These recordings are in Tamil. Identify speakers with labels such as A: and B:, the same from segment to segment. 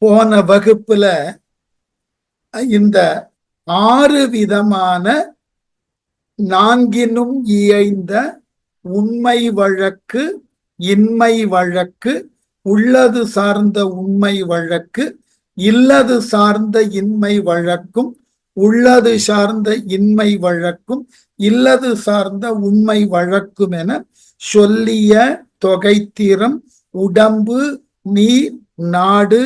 A: போன வகுப்புல இந்த 6 விதமான நான்கினும் இயைந்த உண்மை வழக்கு, இன்மை வழக்கு, உள்ளது சார்ந்த உண்மை வழக்கு, இல்லது சார்ந்த இன்மை வழக்கும், உள்ளது சார்ந்த இன்மை வழக்கும், இல்லது சார்ந்த உண்மை வழக்கும் என சொல்லிய தொகைத்திறம், உடம்பு, நீர், நாடு,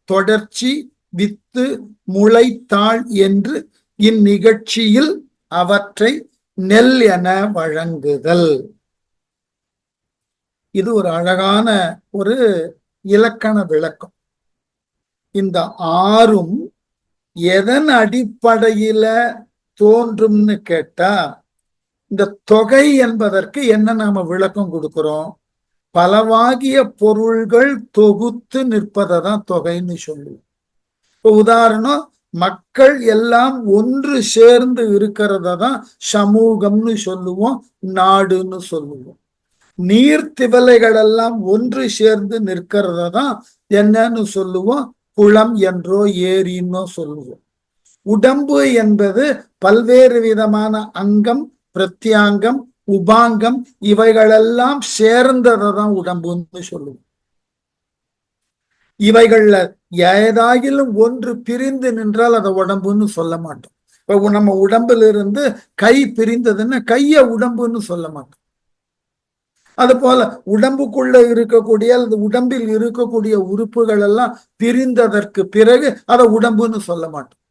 A: தொடர்ச்சி, வித்து, முளைத்தாள் என்று இந்நிகழ்ச்சியில் அவற்றை நெல் என வழங்குதல். இது ஒரு அழகான ஒரு இலக்கண விளக்கம். இந்த 6ம் எதன் அடிப்படையில தோன்றும்னு கேட்டா, இந்த தொகை என்பதற்கு என்ன நாம விளக்கம் கொடுக்கிறோம்? பலவாகிய பொருள்கள் தொகுத்து நிற்பதை தான் தொகைன்னு சொல்லுவோம். இப்போ உதாரணம், மக்கள் எல்லாம் ஒன்று சேர்ந்து இருக்கிறத தான் சமூகம்னு சொல்லுவோம், நாடுன்னு சொல்லுவோம். நீர்த்திவலைகள் எல்லாம் ஒன்று சேர்ந்து நிற்கிறத தான் என்னன்னு சொல்லுவோம், குளம் என்றோ ஏரின்னோ சொல்லுவோம். உடம்பு என்பது பல்வேறு விதமான அங்கம், பிரத்யாங்கம், உபாங்கம் இவைகளெல்லாம் சேர்ந்ததை தான் உடம்புன்னு சொல்லுவோம். இவைகள்ல ஏதாகிலும் ஒன்று பிரிந்து நின்றால் அதை உடம்புன்னு சொல்ல மாட்டோம். இப்ப நம்ம உடம்புல இருந்து கை பிரிந்ததுன்னா கைய உடம்புன்னு சொல்ல மாட்டோம். அது போல உடம்புக்குள்ள இருக்கக்கூடிய அல்லது உடம்பில் இருக்கக்கூடிய உறுப்புகள் எல்லாம் பிரிந்ததற்கு பிறகு அதை உடம்புன்னு சொல்ல மாட்டோம்.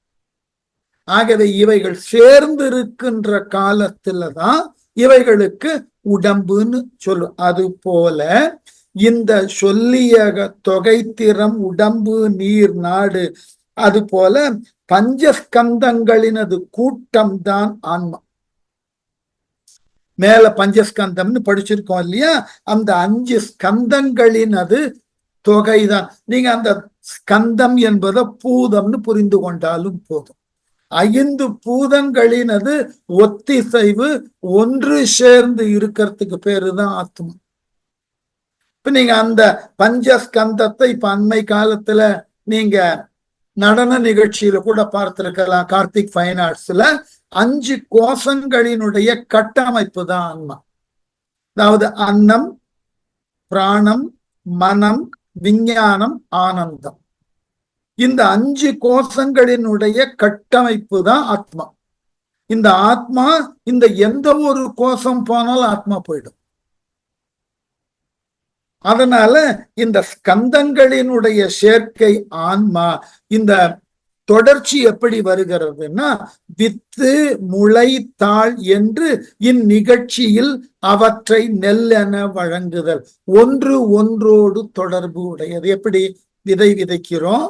A: ஆகவே இவைகள் சேர்ந்து இருக்கின்ற காலத்துலதான் இவைகளுக்கு உடம்புன்னு சொல்லும். அது போல இந்த சொல்லிய தொகைத்திறம், உடம்பு, நீர், நாடு, அது போல பஞ்சஸ்கந்தங்களினது கூட்டம் தான் ஆன்மா. மேல பஞ்சஸ்கந்தம்னு படிச்சிருக்கோம் இல்லையா? அந்த 5 ஸ்கந்தங்களினது தொகைதான். நீங்க அந்த ஸ்கந்தம் என்பதை பூதம்னு புரிந்து கொண்டாலும் போதும். 5 பூதங்களினது ஒத்திசைவு ஒன்று சேர்ந்து இருக்கிறதுக்கு பேருதான் ஆத்மா. இப்ப நீங்க அந்த பஞ்சஸ்கந்தத்தை இப்ப அண்மை காலத்துல நீங்க நடன நிகழ்ச்சியில கூட பார்த்திருக்கலாம். கார்த்திக் ஃபைன் ஆர்ட்ஸ்ல 5 கோஷங்களினுடைய கட்டமைப்பு தான் ஆன்மா. அதாவது அன்னம், பிராணம், மனம், விஞ்ஞானம், ஆனந்தம். இந்த 5 கோஷங்களினுடைய கட்டமைப்பு தான் ஆத்மா. இந்த ஆத்மா இந்த எந்த ஒரு கோஷம் போனாலும் ஆத்மா போயிடும். அதனால இந்த ஸ்கந்தங்களினுடைய சேர்க்கை ஆன்மா. இந்த தொடர்ச்சி எப்படி வருகிறதுன்னா, வித்து, முளை, தாள் என்று இந்நிகழ்ச்சியில் அவற்றை நெல் என வழங்குதல். ஒன்று ஒன்றோடு தொடர்பு உடையது. எப்படி விதை விதைக்கிறோம்,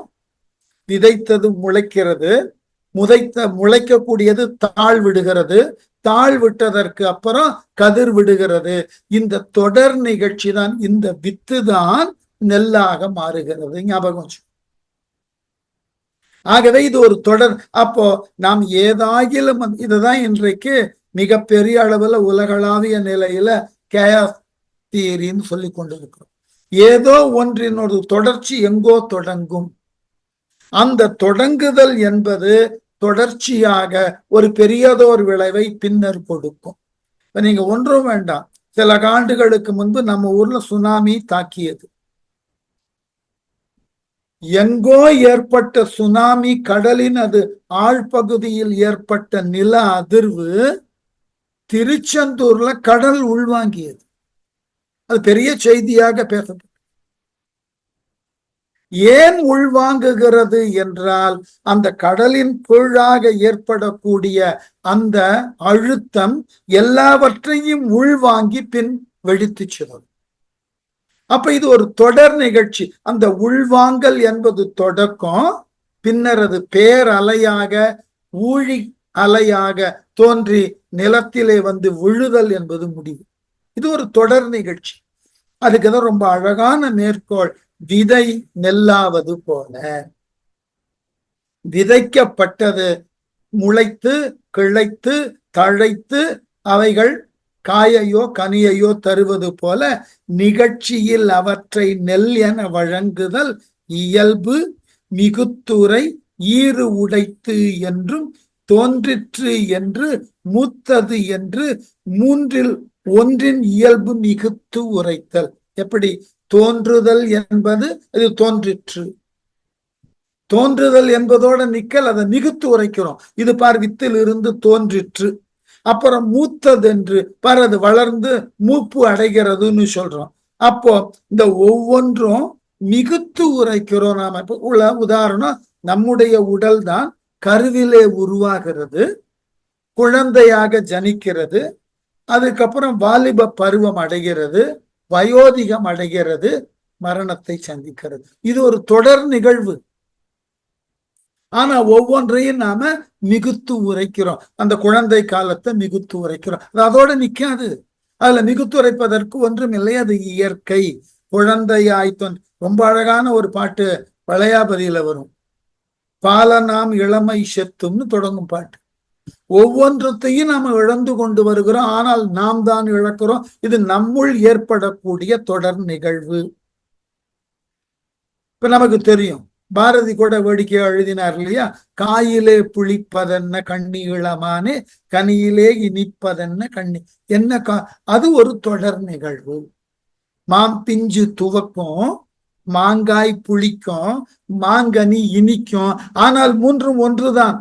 A: விதைத்தது முளைக்கிறது, முளைக்கக்கூடியது தாழ் விடுகிறது, தாழ் விட்டதற்கு அப்புறம் கதிர் விடுகிறது. இந்த தொடர் நிகழ்ச்சி தான், இந்த வித்து தான் நெல்லாக மாறுகிறது. ஞாபகம். ஆகவே இது ஒரு தொடர். அப்போ நாம் ஏதாகிலும் இதுதான் இன்றைக்கு மிகப்பெரிய அளவுல உலகளாவிய நிலையில கேஸ் தியரின்னு சொல்லி கொண்டிருக்கிறோம். ஏதோ ஒன்றினோட தொடர்ச்சி எங்கோ தொடங்கும். அந்த தொடங்குதல் என்பது தொடர்ச்சியாக ஒரு பெரியதோர் விளைவை பின்னர் கொடுக்கும். இப்ப நீங்க ஒன்றும் வேண்டாம், சில ஆண்டுகளுக்கு முன்பு நம்ம ஊர்ல சுனாமி தாக்கியது. எங்கோ ஏற்பட்ட சுனாமி, கடலின் அது ஆழ்பகுதியில் ஏற்பட்ட நில அதிர்வு திருச்செந்தூர்ல கடல் உள்வாங்கியது. அது பெரிய செய்தியாக பேசப்பட்டது. ஏன் உள்வாங்குகிறது என்றால், அந்த கடலின் கீழாக ஏற்படக்கூடிய அந்த அழுத்தம் எல்லாவற்றையும் உள்வாங்கி பின் வெடித்து செல்லும். அப்ப இது ஒரு தொடர் நிகழ்ச்சி. அந்த உள்வாங்கல் என்பது தொடக்கம், பின்னர் அது பேரலையாக ஊழி அலையாக தோன்றி நிலத்திலே வந்து விழுதல் என்பது முடிவு. இது ஒரு தொடர் நிகழ்ச்சி. அதுக்குதான் ரொம்ப அழகான மேற்கோள், விதை நெல்லாவது போல. விதைக்கப்பட்டது முளைத்து கிளைத்து தழைத்து அவைகள் காயையோ கனியையோ தருவது போல நிகழ்ச்சியில் அவற்றை நெல் என வழங்குதல் இயல்பு. மிகுத்துரை ஈறு உடைத்து என்றும் தோன்றிற்று என்று மூத்தது என்று மூன்றில் ஒன்றின் இயல்பு மிகுத்து உரைத்தல். எப்படி? தோன்றுதல் என்பது அது தோன்றிற்று, தோன்றுதல் என்பதோட நிக்கல், அதை மிகுத்து உரைக்கிறோம். இது பார் வித்தில் இருந்து தோன்றிற்று. அப்புறம் மூத்தது என்று பார் அது வளர்ந்து மூப்பு அடைகிறதுன்னு சொல்றோம். அப்போ இந்த ஒவ்வொன்றும் மிகுத்து உரைக்கிறோம். நாம இப்ப உள்ள உதாரணம், நம்முடைய உடல் தான் கருவிலே உருவாகிறது, குழந்தையாக ஜனிக்கிறது, அதுக்கப்புறம் வாலிப பருவம் அடைகிறது, வயோதிகம் அடைகிறது, மரணத்தை சந்திக்கிறது. இது ஒரு தொடர் நிகழ்வு. ஆனா ஒவ்வொன்றையும் நாம மிகுத்து உரைக்கிறோம். அந்த குழந்தை காலத்தை மிகுத்து உரைக்கிறோம். அதோட நிக்காது. அதுல மிகுத்து உரைப்பதற்கு ஒன்றும் இல்லை, அது இயற்கை. குழந்தையாய்த்தோன் ரொம்ப அழகான ஒரு பாட்டு வளையாபதியில வரும். பாலனாம் இளமை செத்தும்னு தொடங்கும் பாட்டு. ஒவ்வொன்றத்தையும் நாம இழந்து கொண்டு வருகிறோம், ஆனால் நாம் தான் இழக்கிறோம். இது நம்முள் ஏற்படக்கூடிய தொடர் நிகழ்வு. இப்ப நமக்கு தெரியும், பாரதி கூட வேடிக்கையா எழுதினார் இல்லையா? காயிலே புளிப்பதென்ன கண்ணி இளமானே, கனியிலே இனிப்பதென்ன கண்ணி. என்ன அது ஒரு தொடர் நிகழ்வு. மாம்பிஞ்சு துவக்கும், மாங்காய் புளிக்கும், மாங்கனி இனிக்கும், ஆனால் மூன்றும் ஒன்றுதான்.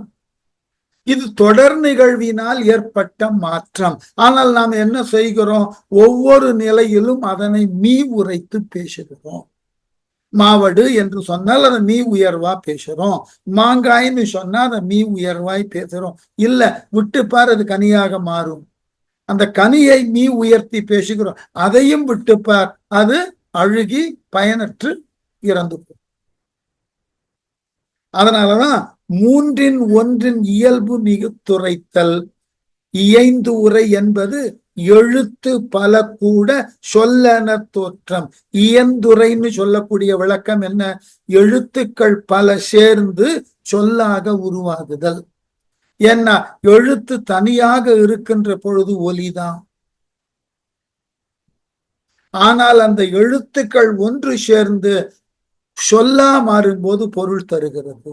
A: இது தொடர் நிகழ்வினால் ஏற்பட்ட மாற்றம். ஆனால் நாம் என்ன செய்கிறோம்? ஒவ்வொரு நிலையிலும் அதனை மீ உரைத்து பேசுகிறோம். மாவடு என்று சொன்னால் அதை மீ உயர்வா பேசுறோம். மாங்காய்ன்னு சொன்னா அதை மீ உயர்வாய் பேசுறோம். இல்ல விட்டுப்பார், அது கனியாக மாறும். அந்த கனியை மீ உயர்த்தி பேசுகிறோம். அதையும் விட்டுப்பார், அது அழுகி பயனற்று இறந்து போகும். அதனாலதான் மூன்றின் ஒன்றின் இயல்பு மிகுத்துரைத்தல். இயைந்து உரை என்பது எழுத்து பல கூட சொல்லென தோற்றம். இயந்துரைன்னு சொல்லக்கூடிய விளக்கம் என்ன? எழுத்துக்கள் பல சேர்ந்து சொல்லாக உருவாகுதல். ஏன்னா எழுத்து தனியாக இருக்கின்ற பொழுது ஒலிதான். ஆனால் அந்த எழுத்துக்கள் ஒன்று சேர்ந்து சொல்லா மாறும்போது பொருள் தருகிறது.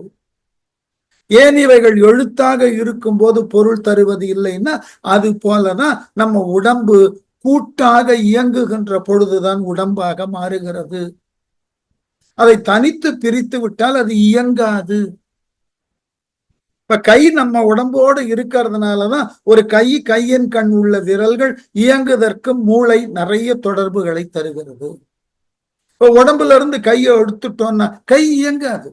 A: ஏன் இவைகள் எழுத்தாக இருக்கும் போது பொருள் தருவது இல்லைன்னா, அது போலதான் நம்ம உடம்பு கூட்டாக இயங்குகின்ற பொழுதுதான் உடம்பாக மாறுகிறது. அதை தனித்து பிரித்து விட்டால் அது இயங்காது. இப்ப கை நம்ம உடம்போடு இருக்கிறதுனாலதான் ஒரு கையின் கண் உள்ள விரல்கள் இயங்குவதற்கு மூளை நிறைய தொடர்புகளை தருகிறது. இப்ப உடம்புல இருந்து கையை எடுத்துட்டோம்னா கை இயங்காது.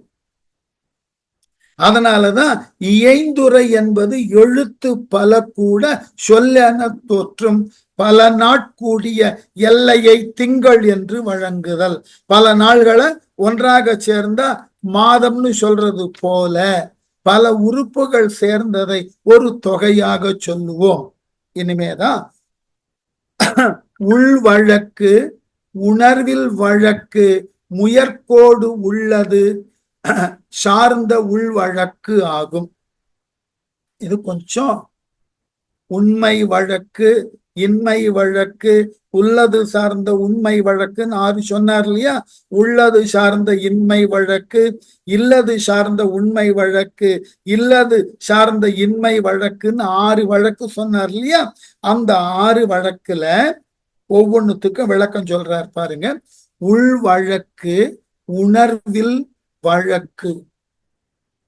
A: அதனாலதான் இயைந்துரை என்பது எழுத்து பல கூட சொல்லென தோற்றும். பல நாட்கூடிய எல்லையை திங்கள் என்று வழங்குதல். பல நாள்களை ஒன்றாக சேர்ந்தா மாதம்னு சொல்றது போல பல உறுப்புகள் சேர்ந்ததை ஒரு தொகையாக சொல்லுவோம். இனிமேதான் உள் வழக்கு, உணர்வில் வழக்கு, முயற்கோடு உள்ளது சார்ந்த உள் வழக்கு ஆகும். இது கொஞ்சம் உண்மை வழக்கு, இன்மை வழக்கு, உள்ளது சார்ந்த உண்மை வழக்குன்னு 6 சொன்னார் இல்லையா? உள்ளது சார்ந்த இன்மை வழக்கு, இல்லது சார்ந்த உண்மை வழக்கு, இல்லது சார்ந்த இன்மை வழக்குன்னு 6 வழக்கு சொன்னார் இல்லையா? அந்த 6 வழக்குல ஒவ்வொன்றுத்துக்கும் விளக்கம் சொல்றார் பாருங்க. உள் வழக்கு, உணர்வில் வழக்கு.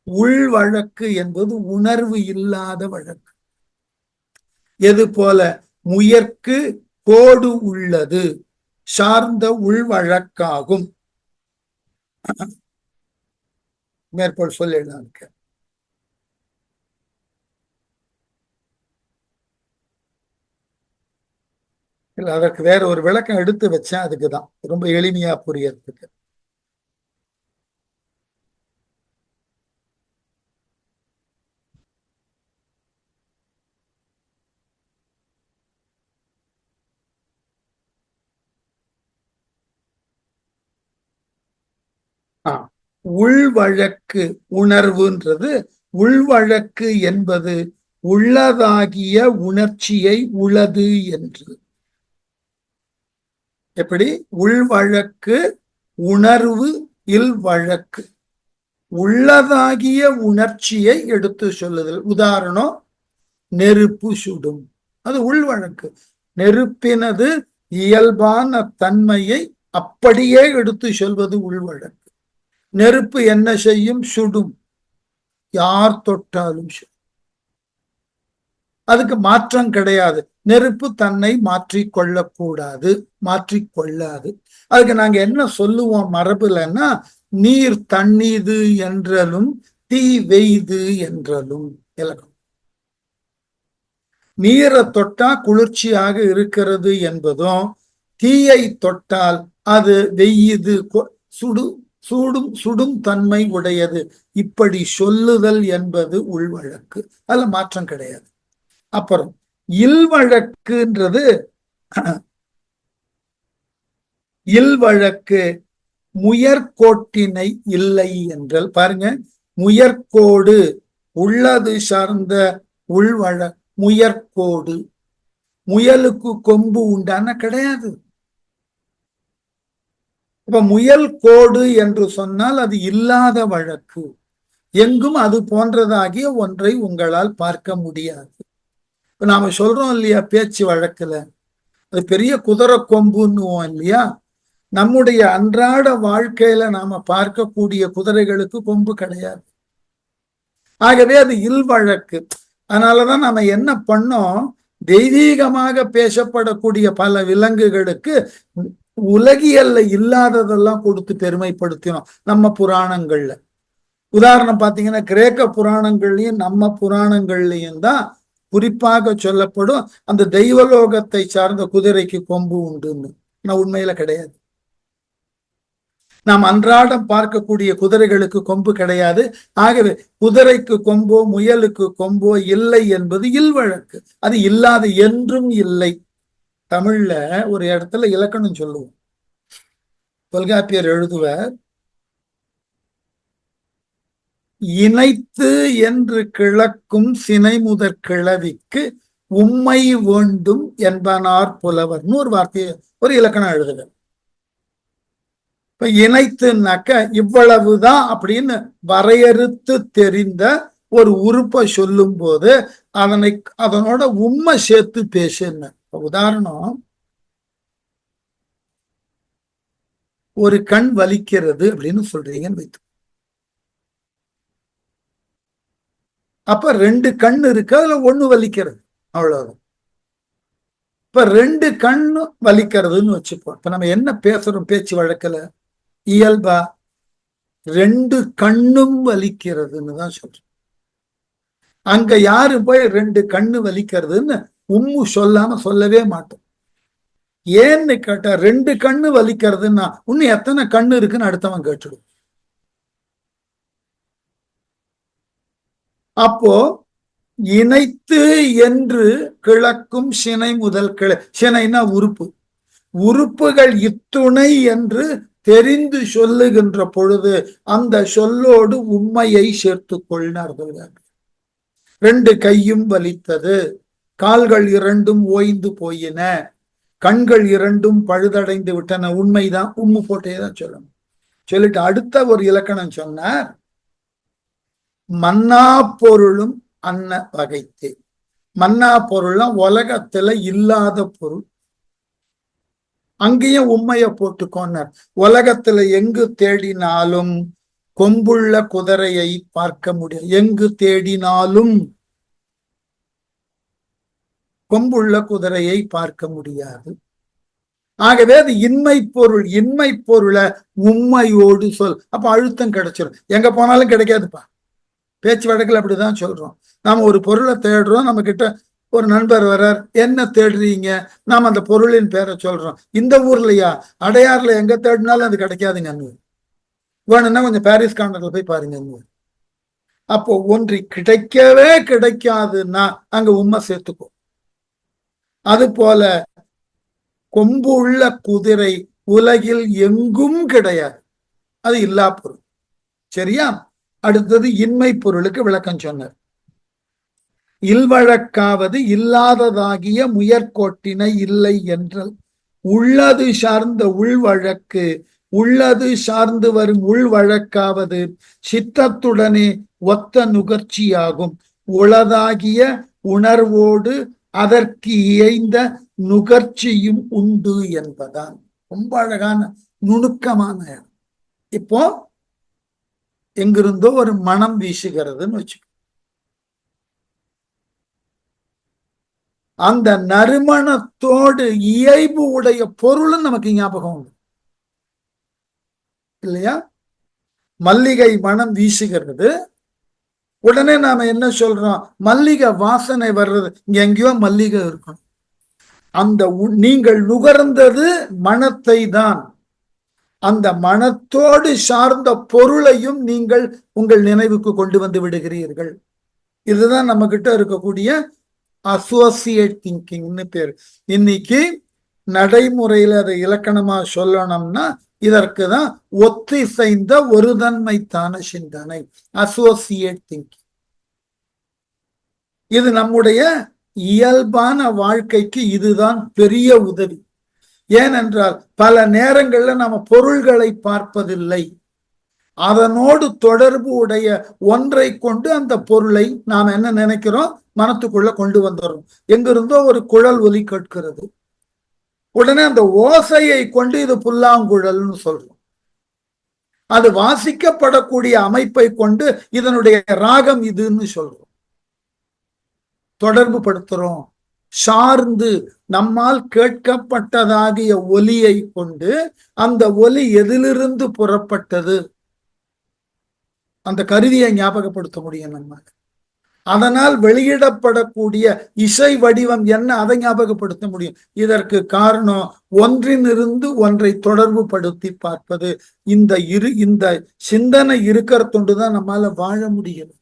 A: உள் வழக்கு என்பது உணர்வு இல்லாத வழக்கு. எது போல? முயற்கு கோடு உள்ளது சார்ந்த உள் வழக்காகும். மேற்கோள் சொல்லிடலாம். இல்ல, அதற்கு வேற ஒரு விளக்கம் எடுத்து வச்சேன். அதுக்குதான் ரொம்ப எளிமையா புரியறதுக்கு. உள் வழக்கு உணர்வுன்றது, உள் வழக்கு என்பது உள்ளதாகிய உணர்ச்சியை உளது என்று. எப்படி? உள் வழக்கு உணர்வு இல் வழக்கு. உள்ளதாகிய உணர்ச்சியை எடுத்து சொல்லுதல். உதாரணம், நெருப்பு சுடும், அது உள் வழக்கு. நெருப்பினது இயல்பான தன்மையை அப்படியே எடுத்து சொல்வது உள் வழக்கு. நெருப்பு என்ன செய்யும்? சுடும். யார் தொட்டாலும் சுடும். அதுக்கு மாற்றம் கிடையாது. நெருப்பு தன்னை மாற்றிக்கொள்ளக்கூடாது, மாற்றிக்கொள்ளாது. அதுக்கு நாங்க என்ன சொல்லுவோம் மரபுலன்னா, நீர் தண்ணீது என்றலும் தீ வெய்து என்றலும். இலக்கம். நீரை தொட்டா குளிர்ச்சியாக இருக்கிறது என்பதும், தீயை தொட்டால் அது வெய்யுது, சுடும் தன்மை உடையது, இப்படி சொல்லுதல் என்பது உள்வழக்கு. அதுல மாற்றம் கிடையாது. அப்புறம் இல்வழக்குன்றது, இல்வழக்கு முயற்கோட்டினை இல்லை என்றால், பாருங்க, முயற்கோடு உள்ளது சார்ந்த உள்வழ. முயற்கோடு, முயலுக்கு கொம்பு உண்டான கிடையாது. இப்ப முயல் கோடு என்று சொன்னால் அது இல்லாத வழக்கு. எங்கும் அது போன்றதாகிய ஒன்றை உங்களால் பார்க்க முடியாது. இப்ப நாம சொல்றோம் இல்லையா, பேச்சு வழக்குல அது பெரிய குதிரை கொம்புன்னுவோம் இல்லையா. நம்முடைய அன்றாட வாழ்க்கையில நாம பார்க்கக்கூடிய குதிரைகளுக்கு கொம்பு கிடையாது. ஆகவே அது இல்வழக்கு. அதனாலதான் நம்ம என்ன பண்ணோம், தெய்வீகமாக பேசப்படக்கூடிய பல விலங்குகளுக்கு உலகியல்ல இல்லாததெல்லாம் கொடுத்து பெருமைப்படுத்தினோம் நம்ம புராணங்கள்ல. உதாரணம் பாத்தீங்கன்னா, கிரேக்க புராணங்கள்லயும் நம்ம புராணங்கள்லயும் தான் குறிப்பாக சொல்லப்படும் அந்த தெய்வலோகத்தை சார்ந்த குதிரைக்கு கொம்பு உண்டுன்னு. உண்மையில கிடையாது. நாம் அன்றாடம் பார்க்கக்கூடிய குதிரைகளுக்கு கொம்பு கிடையாது. ஆகவே குதிரைக்கு கொம்போ முயலுக்கு கொம்போ இல்லை என்பது இல்வழக்கு. அது இல்லாத என்றும் இல்லை. தமிழ்ல ஒரு இடத்துல இலக்கணம் சொல்லுவோம். தொல்காப்பியர் எழுதுவர், இணைத்து என்று கிழக்கும் சினை முதற் கிழவிக்கு உம்மை வேண்டும் என்பனார் புலவர்னு ஒரு வார்த்தையை, ஒரு இலக்கணம் எழுதுவர். இப்ப இணைத்துனாக்க இவ்வளவுதான் அப்படின்னு வரையறுத்து தெரிந்த ஒரு உறுப்பை சொல்லும் போது அதனோட உண்மை சேர்த்து பேசுன. உதாரணம், ஒரு கண் வலிக்கிறது அப்படின்னு சொல்றீங்கன்னு வைத்து, அப்ப 2 கண் இருக்கு, அதுல 1 வலிக்கிறது, அவ்வளவுதான். இப்ப 2 கண்ணு வலிக்கிறதுன்னு வச்சுப்போம். இப்ப நம்ம என்ன பேசுறோம் பேச்சு வழக்குல, இயல்பா 2 கண்ணும் வலிக்கிறதுன்னு தான் சொல்றோம். அங்க யாரும் போய் 2 கண்ணு வலிக்கிறதுன்னு சொல்லாம சொல்லவே மாட்டோம். ஏன்னு கேட்டா, 2 கண்ணு வலிக்கிறதுன்னா இன்னும் எத்தனை கண்ணு இருக்குன்னு அடுத்தவன் கேட்டுடும். அப்போ இணைத்து என்று கிழக்கும் சினை முதல் கிளை, சினைனா உறுப்பு, உறுப்புகள் இத்துணை என்று தெரிந்து சொல்லுகின்ற பொழுது அந்த சொல்லோடு உண்மையை சேர்த்து கொள்ளார்கள். 2 கையும் வலித்தது, கால்கள் 2ம் ஓய்ந்து போயின, கண்கள் 2ம் பழுதடைந்து விட்டன. உண்மைதான், போட்டேதான் சொல்லணும். சொல்லிட்டு அடுத்த ஒரு இலக்கணம் சொன்னார், மன்னா பொருளும் அன்ன வகைத்தே. மன்னா பொருள்லாம் உலகத்துல இல்லாத பொருள். அங்கேயும் உண்மைய போட்டுக்கோன்னார். உலகத்துல எங்கு தேடினாலும் கொம்புள்ள குதிரையை பார்க்க முடியும். எங்கு தேடினாலும் கொம்புள்ள குதிரையை பார்க்க முடியாது. ஆகவே அது இன்மை பொருள். இன்மை பொருளை உண்மையோடு சொல். அப்ப அழுத்தம் கிடைச்சிடும். எங்க போனாலும் கிடைக்காதுப்பா. பேச்சு வழக்கில் அப்படிதான் சொல்றோம். நாம ஒரு பொருளை தேடுறோம், நம்ம கிட்ட ஒரு நண்பர் வர்றார், என்ன தேடுறீங்க, நாம அந்த பொருளின் பேரை சொல்றோம். இந்த ஊர்லயா, அடையாறுல எங்க தேடினாலும் அது கிடைக்காதுங்க. வேணும்னா கொஞ்சம் பாரிஸ் கார்னர்ல போய் பாருங்க. அப்போ ஒன்று கிடைக்கவே கிடைக்காதுன்னா அங்க உண்மை சேர்த்துக்கோ. அது போல கொம்பு உள்ள குதிரை உலகில் எங்கும் கிடையாது, அது இல்லா பொருள். சரியா? அடுத்தது இன்மை பொருளுக்கு விளக்கம் சொன்னார். இல்வழக்காவது இல்லாததாகிய முயற்கோட்டினை இல்லை என்றால் உள்ளது சார்ந்த உள்வழக்கு உள்ளது சார்ந்து வரும் உள் வழக்காவது சித்தத்துடனே ஒத்த நுகர்ச்சியாகும். உளதாகிய உணர்வோடு அதற்கு இயைந்த நுகர்ச்சியும் உண்டு என்பதான். ரொம்ப அழகான நுணுக்கமான. இப்போ எங்கிருந்தோ ஒரு மனம் வீசுகிறதுன்னு வச்சுக்கோ. அந்த நறுமணத்தோடு இயல்பு உடைய பொருளும் நமக்கு ஞாபகம் உண்டு இல்லையா? மல்லிகை மனம் வீசுகிறது, உடனே நாம என்ன சொல்றோம்? மல்லிகை வாசனை வர்றது, இங்க எங்கேயோ மல்லிகை இருக்கணும். அந்த நீங்கள் நுகர்ந்தது மனத்தை தான். அந்த மனத்தோடு சார்ந்த பொருளையும் நீங்கள் உங்கள் நினைவுக்கு கொண்டு வந்து விடுகிறீர்கள். இதுதான் நம்ம கிட்ட இருக்கக்கூடிய அசோசியேட் திங்கிங்னு பேர். இன்னைக்கு நடைமுறையில அதை இலக்கணமா சொல்லணும்னா இதற்கு தான் ஒத்திசைந்த ஒரு தன்மைத்தான சிந்தனை, அசோசியேட் திங்கிங். இது நம்முடைய இயல்பான வாழ்க்கைக்கு இதுதான் பெரிய உதவி. ஏனென்றால் பல நேரங்கள்ல நம்ம பொருள்களை பார்ப்பதில்லை, அதனோடு தொடர்பு உடைய ஒன்றை கொண்டு அந்த பொருளை நாம் என்ன நினைக்கிறோம், மனத்துக்குள்ள கொண்டு வந்துடுறோம். எங்கிருந்தோ ஒரு குழல் ஒலி கேட்கிறது, உடனே அந்த ஓசையை கொண்டு இது புல்லாங்குழல்னு சொல்றோம். அது வாசிக்கப்படக்கூடிய அமைப்பை கொண்டு இதனுடைய ராகம் இதுன்னு சொல்றோம், தொடர்பு படுத்துறோம். சார்ந்து நம்மால் கேட்கப்பட்டதாகிய ஒலியை கொண்டு அந்த ஒலி எதிலிருந்து புறப்பட்டது அந்த கருவியை ஞாபகப்படுத்த முடியும் நம்ம. அதனால் வெளியிடப்படக்கூடிய இசை வடிவம் என்ன அதை ஞாபகப்படுத்த முடியும். இதற்கு காரணம் ஒன்றினிருந்து ஒன்றை தொடர்பு படுத்தி பார்ப்பது. இந்த சிந்தனை இருக்கிறதுண்டுதான் நம்மால வாழ முடியும்.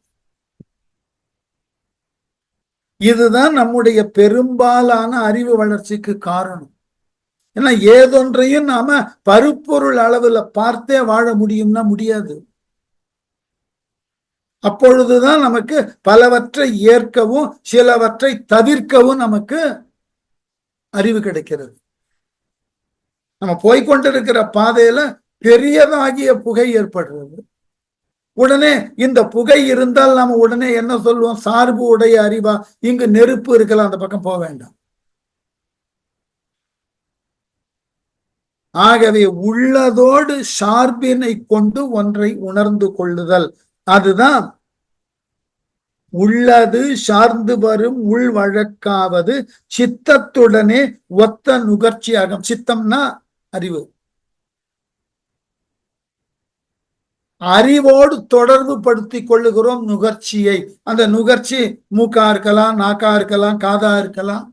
A: இதுதான் நம்முடைய பெரும்பாலான அறிவு வளர்ச்சிக்கு காரணம். ஏன்னா ஏதொன்றையும் நாம பருப்பொருள் அளவுல பார்த்தே வாழ முடியும்னா முடியாது. அப்பொழுதுதான் நமக்கு பலவற்றை ஏற்கவும் சிலவற்றை தவிர்க்கவும் நமக்கு அறிவு கிடைக்கிறது. நம்ம போய்கொண்டிருக்கிற பாதையில பெரியதாகிய புகை ஏற்படுறது, உடனே இந்த புகை இருந்தால் நாம உடனே என்ன சொல்லுவோம்? சார்பு உடைய அறிவா, இங்கு நெருப்பு இருக்கலாம், அந்த பக்கம் போக வேண்டாம். ஆகவே உள்ளதோடு சார்பினை கொண்டு ஒன்றை உணர்ந்து கொள்ளுதல், அதுதான் உள்ளது சார்ந்து வரும் உள் வழக்காவது சித்தத்துடனே ஒத்த நுகர்ச்சியாகும். சித்தம்னா அறிவு, அறிவோடு தொடர்பு படுத்தி கொள்ளுகிறோம் நுகர்ச்சியை. அந்த நுகர்ச்சி மூக்கா இருக்கலாம், நாக்கா இருக்கலாம், காதா இருக்கலாம்.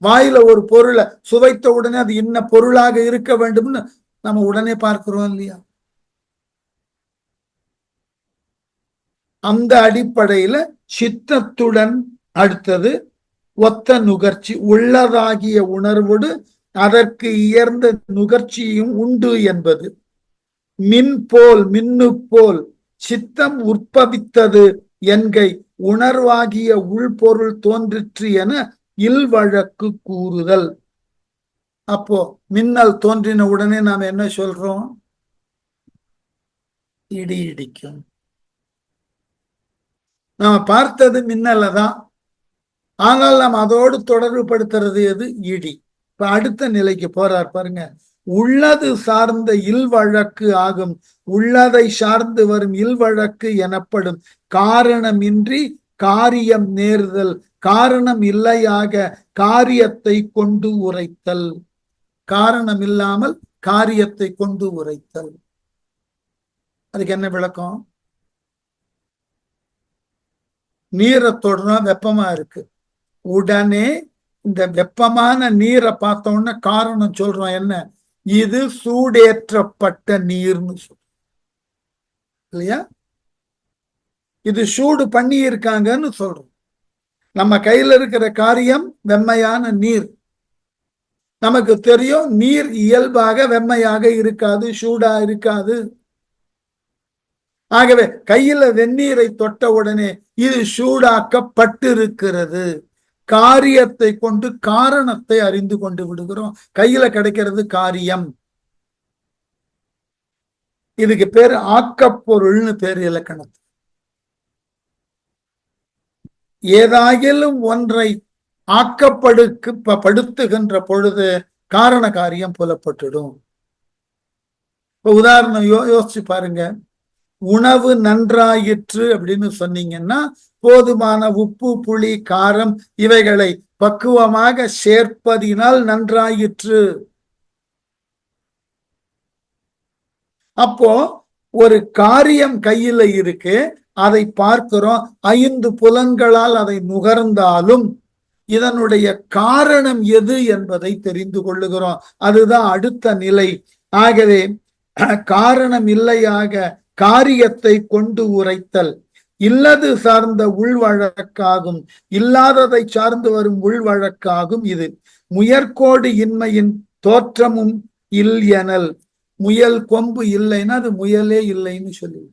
A: வாயில ஒரு பொருளை சுவைத்த உடனே அது இன்ன பொருளாக இருக்க வேண்டும்னு நம்ம உடனே பார்க்கிறோம் இல்லையா? அந்த அடிப்படையில சித்தத்துடன் அடுத்தது ஒத்த நுகர்ச்சி, உள்ளதாகிய உணர்வோடு அதற்கு உயர்ந்த நுகர்ச்சியும் உண்டு என்பது. மின்னு போல் சித்தம் உற்பவித்தது என்கை உணர்வாகிய உள்பொருள் தோன்றிற்று என இல்வழக்கு கூறுதல். அப்போ மின்னல் தோன்றின உடனே நாம் என்ன சொல்றோம்? இடி இடிக்கும். நாம பார்த்தது மின்னலை தான், ஆனால் நாம் அதோடு தொடர்பு படுத்துறது எது? இடி. இப்ப அடுத்த நிலைக்கு போறார் பாருங்க. உள்ளது சார்ந்த இல்வழக்கு ஆகும். உள்ளதை சார்ந்து வரும் இல்வழக்கு எனப்படும் காரணமின்றி காரியம் நேர்தல், காரணம் இல்லையாக காரியத்தை கொண்டு உரைத்தல். காரணம் இல்லாமல் காரியத்தை கொண்டு உரைத்தல், அதுக்கு என்ன விளக்கம்? நீரை தொடர்னா வெப்பமா இருக்கு, உடனே இந்த வெப்பமான நீரை பார்த்தோம்னா காரணம் சொல்றோம் என்ன? இது சூடேற்றப்பட்ட நீர்னு சொல்றோம் இல்லையா? இது சூடு பண்ணி இருக்காங்கன்னு சொல்றோம். நம்ம கையில இருக்கிற காரியம் வெம்மையான நீர். நமக்கு தெரியும் நீர் இயல்பாக வெம்மையாக இருக்காது, சூடா இருக்காது. ஆகவே கையில வெந்நீரை தொட்ட உடனே இது சூடாக்கப்பட்டு இருக்கிறது. காரியத்தை கொண்டு காரணத்தை அறிந்து கொண்டு விடுகிறோம். கையில கிடைக்கிறது காரியம். இதுக்கு பேரு ஆக்கப்பொருள்னு பேரு இலக்கணம். ஏதாகிலும் ஒன்றை படுத்துகின்ற பொழுது காரண காரியம் புலப்பட்டுடும். உதாரணம் யோசிச்சு பாருங்க. உணவு நன்றாயிற்று அப்படின்னு சொன்னீங்கன்னா போதுமான உப்பு, புளி, காரம் இவைகளை பக்குவமாக சேர்ப்பதினால் நன்றாயிற்று. அப்போ ஒரு காரியம் கையில இருக்கு, அதை பார்க்கிறோம், 5 புலன்களால் அதை நுகர்ந்தாலும் இதனுடைய காரணம் எது என்பதை தெரிந்து கொள்ளுகிறோம். அதுதான் அடுத்த நிலை. ஆகவே காரணம் இல்லையாக காரியத்தை கொண்டு உரைத்தல் இல்லது சார்ந்த உள்வழக்காகும், இல்லாததை சார்ந்து வரும் உள்வழக்காகும். இது முயற்கோடு இன்மையின் தோற்றமும் இல் எனல். முயல் கொம்பு இல்லைன்னா அது முயலே இல்லைன்னு சொல்லி.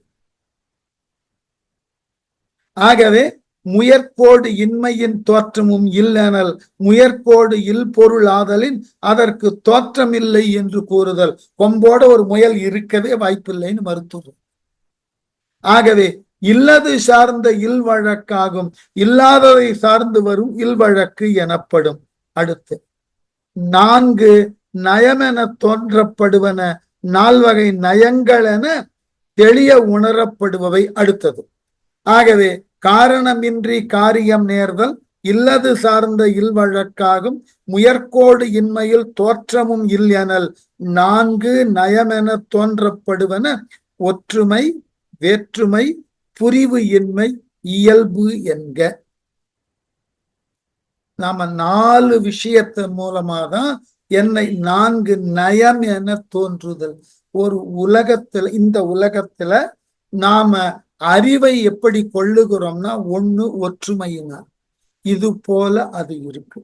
A: ஆகவே முயற்கோடு இன்மையின் தோற்றமும் இல்லெனல், முயற்கோடு இல் பொருள் ஆதலின் அதற்கு தோற்றம் இல்லை என்று கூறுதல். கொம்போட ஒரு முயல் இருக்கவே வாய்ப்பில்லைன்னு மறுத்துறது. ஆகவே இல்லது சார்ந்த இல் வழக்காகும், இல்லாததை சார்ந்து வரும் இல் வழக்கு எனப்படும். அடுத்து 4 நயமென தோன்றப்படுவன 4 வகை நயங்கள் என தெளிய உணரப்படுபவை அடுத்தது. ஆகவே காரணமின்றி காரியம் நேர்தல் இல்லது சார்ந்த இல் வழக்காகும், முயற்கோடு இன்மையில் தோற்றமும் இல் எனல் 4 நயமென தோன்றப்படுவன ஒற்றுமை, வேற்றுமை, புரிவு இன்மை, இயல்பு என்க. நாம 4 விஷயத்தின் மூலமாதான் என்னை 4 நயம் என தோன்றுதல். ஒரு உலகத்துல, இந்த உலகத்துல நாம அறிவை எப்படி கொள்ளுகிறோம்னா, 1 ஒற்றுமையினால், இது போல அது இருக்கு.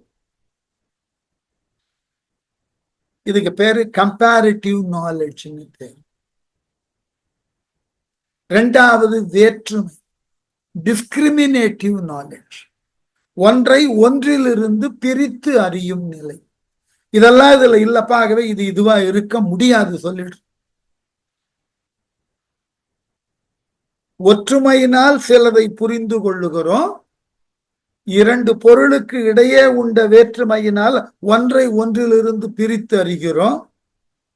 A: இதுக்கு பேரு கம்பேரிட்டிவ் நாலேஜ்னு பேரு. 2வது வேற்றுமை, டிஸ்கிரிமினேட்டிவ் நாலேஜ், ஒன்றை ஒன்றிலிருந்து பிரித்து அறியும் நிலை. இதெல்லாம் இதுல இல்லப்பா, ஆகவே இது இதுவா இருக்க முடியாது சொல்லிடு. ஒற்றுமையினால் சிலதை புரிந்து கொள்ளுகிறோம், 2 பொருளுக்கு இடையே உண்ட வேற்றுமையினால் ஒன்றை ஒன்றிலிருந்து பிரித்து அறிகிறோம்.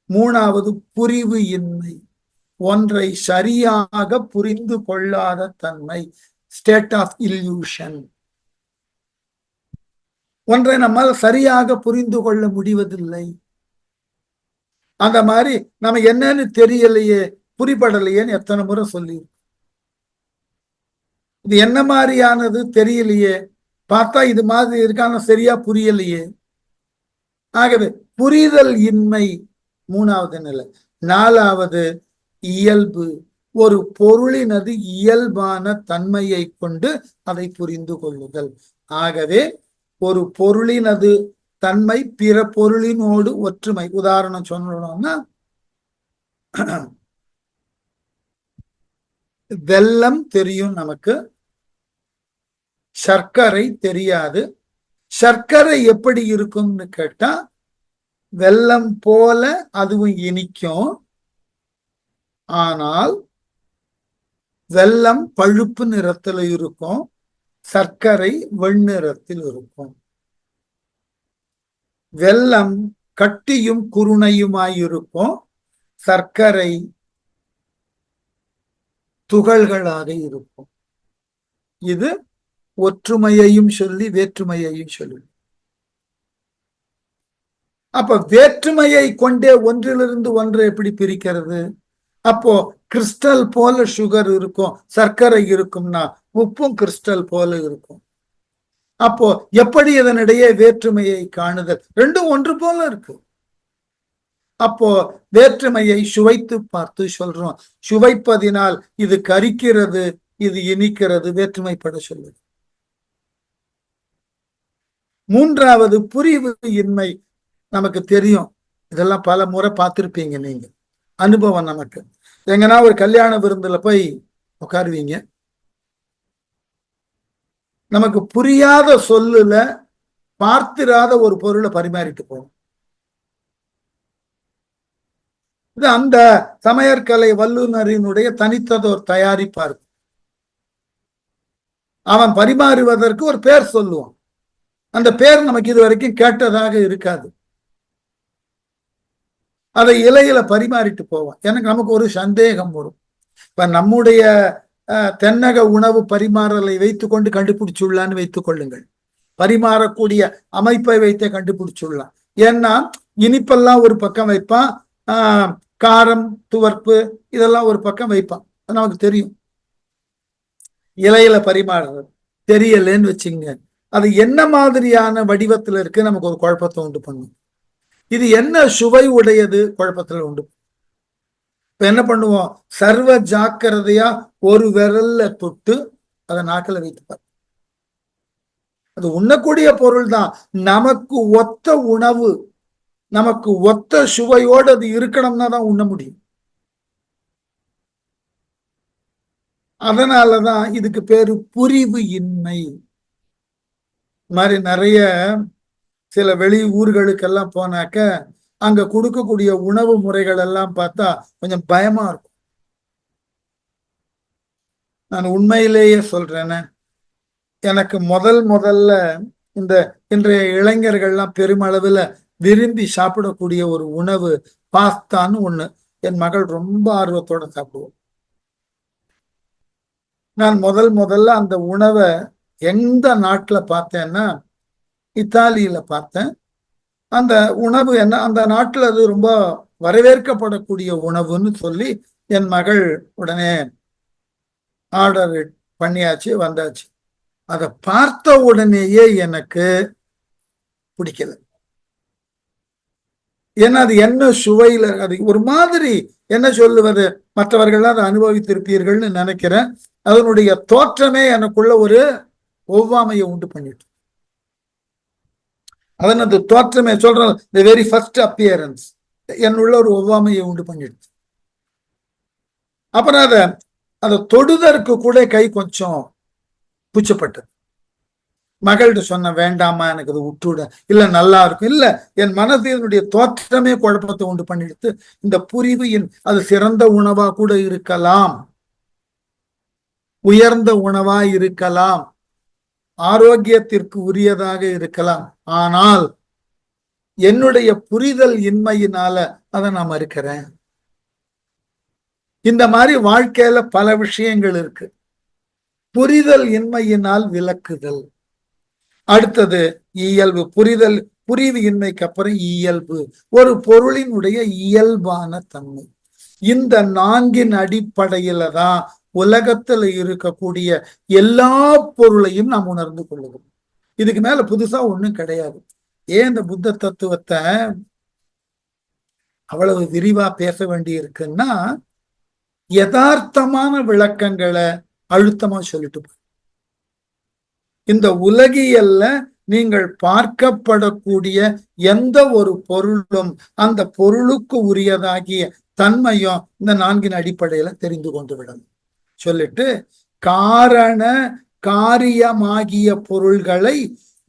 A: 3வது புரிவு இன்மை, ஒன்றை சரியாக புரிந்து கொள்ளாத தன்மை, ஸ்டேட் ஆஃப் இல்யூஷன். ஒன்றை நம்மால் சரியாக புரிந்து கொள்ள முடிவதில்லை. அந்த மாதிரி நம்ம என்னன்னு தெரியலையே, புரிபடலையேன்னு எத்தனை முறை சொல்லி, இது என்ன மாதிரியானது தெரியலையே, பார்த்தா இது மாதிரி இருக்கான சரியா புரியலையே. ஆகவே புரிதல் இன்மை 3வது நிலை. 4வது இயல்பு, ஒரு பொருளினது இயல்பான தன்மையை கொண்டு அதை புரிந்து கொள்ளுதல். ஆகவே ஒரு பொருளினது தன்மை பிற பொருளினோடு ஒற்றுமை. உதாரணம் சொல்லணும்னா, வெல்லம் தெரியும் நமக்கு, சர்க்கரை தெரியாது. சர்க்கரை எப்படி இருக்கும்னு கேட்டா, வெல்லம் போல அதுவும் இனிக்கும், ஆனால் வெல்லம் பழுப்பு நிறத்தில் இருக்கும், சர்க்கரை வெண்ணிறத்தில் இருக்கும். வெல்லம் கட்டியும் குருணையுமாயிருக்கும், சர்க்கரை துகள்களாக இருக்கும். இது ஒற்றுமையையும் சொல்லி வேற்றுமையையும் சொல்லி. அப்ப வேற்றுமையை கொண்டே ஒன்றிலிருந்து ஒன்று எப்படி பிரிக்கிறது? அப்போ கிறிஸ்டல் போல சுகர் இருக்கும், சர்க்கரை இருக்கும்னா உப்பும் கிறிஸ்டல் போல இருக்கும். அப்போ எப்படி இதனிடையே வேற்றுமையை காணுதல்? 2 ஒன்று போல இருக்கு. அப்போ வேற்றுமையை சுவைத்து பார்த்து சொல்றோம். சுவைப்பதினால் இது கரிக்கிறது, இது இனிக்கிறது, வேற்றுமைப்பட சொல்லுது. 3வது புரிவு இன்மை. நமக்கு தெரியும், இதெல்லாம் பல முறை பார்த்திருப்பீங்க நீங்க, அனுபவம் நமக்கு. எங்கன்னா ஒரு கல்யாண விருந்துல போய் உட்காருவீங்க, நமக்கு புரியாத சொல்லுல பார்த்திராத ஒரு பொருளை பரிமாறிட்டு போகும். இது அந்த சமையற்கலை வல்லுநரினுடைய தனித்ததோர் தயாரிப்பா இருக்கும். அவன் பரிமாறுவதற்கு ஒரு பேர் சொல்லுவான். அந்த பேர் நமக்கு இது வரைக்கும் கேட்டதாக இருக்காது. அதை இலையில பரிமாறிட்டு போவான். எனக்கு நமக்கு ஒரு சந்தேகம் வரும். இப்ப நம்முடைய தென்னக உணவு பரிமாறலை வைத்துக் கொண்டு கண்டுபிடிச்சுள்ளான்னு வைத்துக் கொள்ளுங்கள். பரிமாறக்கூடிய அமைப்பை வைத்தே கண்டுபிடிச்சுள்ளான். ஏன்னா இனிப்பெல்லாம் ஒரு பக்கம் வைப்பான், காரம் துவர்ப்பு இதெல்லாம் ஒரு பக்கம் வைப்பான். நமக்கு தெரியும். இலையில பரிமாறுறது தெரியலன்னு வச்சுங்க, அது என்ன மாதிரியான வடிவத்துல இருக்கு நமக்கு ஒரு குழப்பத்தை உண்டு பண்ணும். இது என்ன சுவை உடையது குழப்பத்துல உண்டு. இப்ப என்ன பண்ணுவோம், சர்வ ஜாக்கிரதையா ஒரு விரல்ல தொட்டு அதை நாக்கில வைத்துப்பார். அது உண்ணக்கூடிய பொருள் தான். நமக்கு ஒத்த உணவு, நமக்கு ஒத்த சுவையோடு அது இருக்கணும்னா தான் உண்ண முடியும். அதனாலதான் இதுக்கு பேரு புரிவு இன்மை. மாதிரி நிறைய சில வெளி ஊர்களுக்கெல்லாம் போனாக்க அங்க கொடுக்கக்கூடிய உணவு முறைகள் எல்லாம் பார்த்தா கொஞ்சம் பயமா இருக்கும். நான் உண்மையிலேயே சொல்றேன்னு, எனக்கு முதல்ல இந்த இன்றைய இளைஞர்கள்லாம் பெருமளவுல விரும்பி சாப்பிடக்கூடிய ஒரு உணவு பாஸ்தான்னு ஒண்ணு என் மகள் ரொம்ப ஆர்வத்தோட சாப்பிடுவோம். நான் முதல்ல அந்த உணவை எந்த நாட்டுல பார்த்தேன்னா இத்தாலியில பார்த்தேன். அந்த உணவு என்ன, அந்த நாட்டுல அது ரொம்ப வரவேற்கப்படக்கூடிய உணவுன்னு சொல்லி என் மகள் உடனே ஆர்டர் பண்ணியாச்சு, வந்தாச்சு. அதை பார்த்த உடனேயே எனக்கு பிடிக்கல. ஏன்னா அது என்ன சுவையில, அது ஒரு மாதிரி என்ன சொல்லுவது, மற்றவர்கள் அதை அனுபவித்திருப்பீர்கள்னு நினைக்கிறேன். அதனுடைய தோற்றமே எனக்குள்ள ஒரு ஒவ்வாமையை உண்டு பண்ணிட்டு, அதனது தோற்றமே சொல்றேன், தி வெரி ஃபர்ஸ்ட் அப்பியரன்ஸ் என்னுள்ள ஒரு ஒவ்வாமையை உண்டு பண்ணிடுச்சு. அப்புறம் அதை தொடுதற்கு கூட கை கொஞ்சம் பூச்சப்பட்டது. மகள்கிட்ட சொன்ன, வேண்டாமா எனக்கு அது விட்டுவிட, இல்ல நல்லா இருக்கும், இல்ல என் மனதினுடைய தோற்றமே குழப்பத்தை உண்டு பண்ணிடுத்து. இந்த புரிவு அது சிறந்த உணவா கூட இருக்கலாம், உயர்ந்த உணவா இருக்கலாம், ஆரோக்கியத்திற்கு உரியதாக இருக்கலாம். ஆனால் என்னுடைய புரிதல் இன்மையினால அதை நான் மறுக்கிறேன். இந்த மாதிரி வாழ்க்கையில பல விஷயங்கள் இருக்கு. புரிதல் இன்மையினால் விளக்குதல். அடுத்தது இயல்பு. புரிவு இன்மைக்கு அப்புறம் இயல்பு, ஒரு பொருளினுடைய இயல்பான தன்மை. இந்த 4 அடிப்படையில தான் உலகத்துல இருக்கக்கூடிய எல்லா பொருளையும் நாம் உணர்ந்து கொள்ளுவோம். இதுக்கு மேல புதுசா ஒண்ணும் கிடையாது. ஏன் இந்த புத்த தத்துவத்தை அவ்வளவு விரிவா பேச வேண்டி இருக்குன்னா, யதார்த்தமான விளக்கங்களை அழுத்தமா சொல்லிட்டு, இந்த உலகியல்ல நீங்கள் பார்க்கப்படக்கூடிய எந்த ஒரு பொருளும் அந்த பொருளுக்கு உரியதாகிய தன்மையும் இந்த 4 அடிப்படையில தெரிந்து கொண்டு விடணும் சொல்லிட்டு, காரண காரியமாகிய பொருள்களை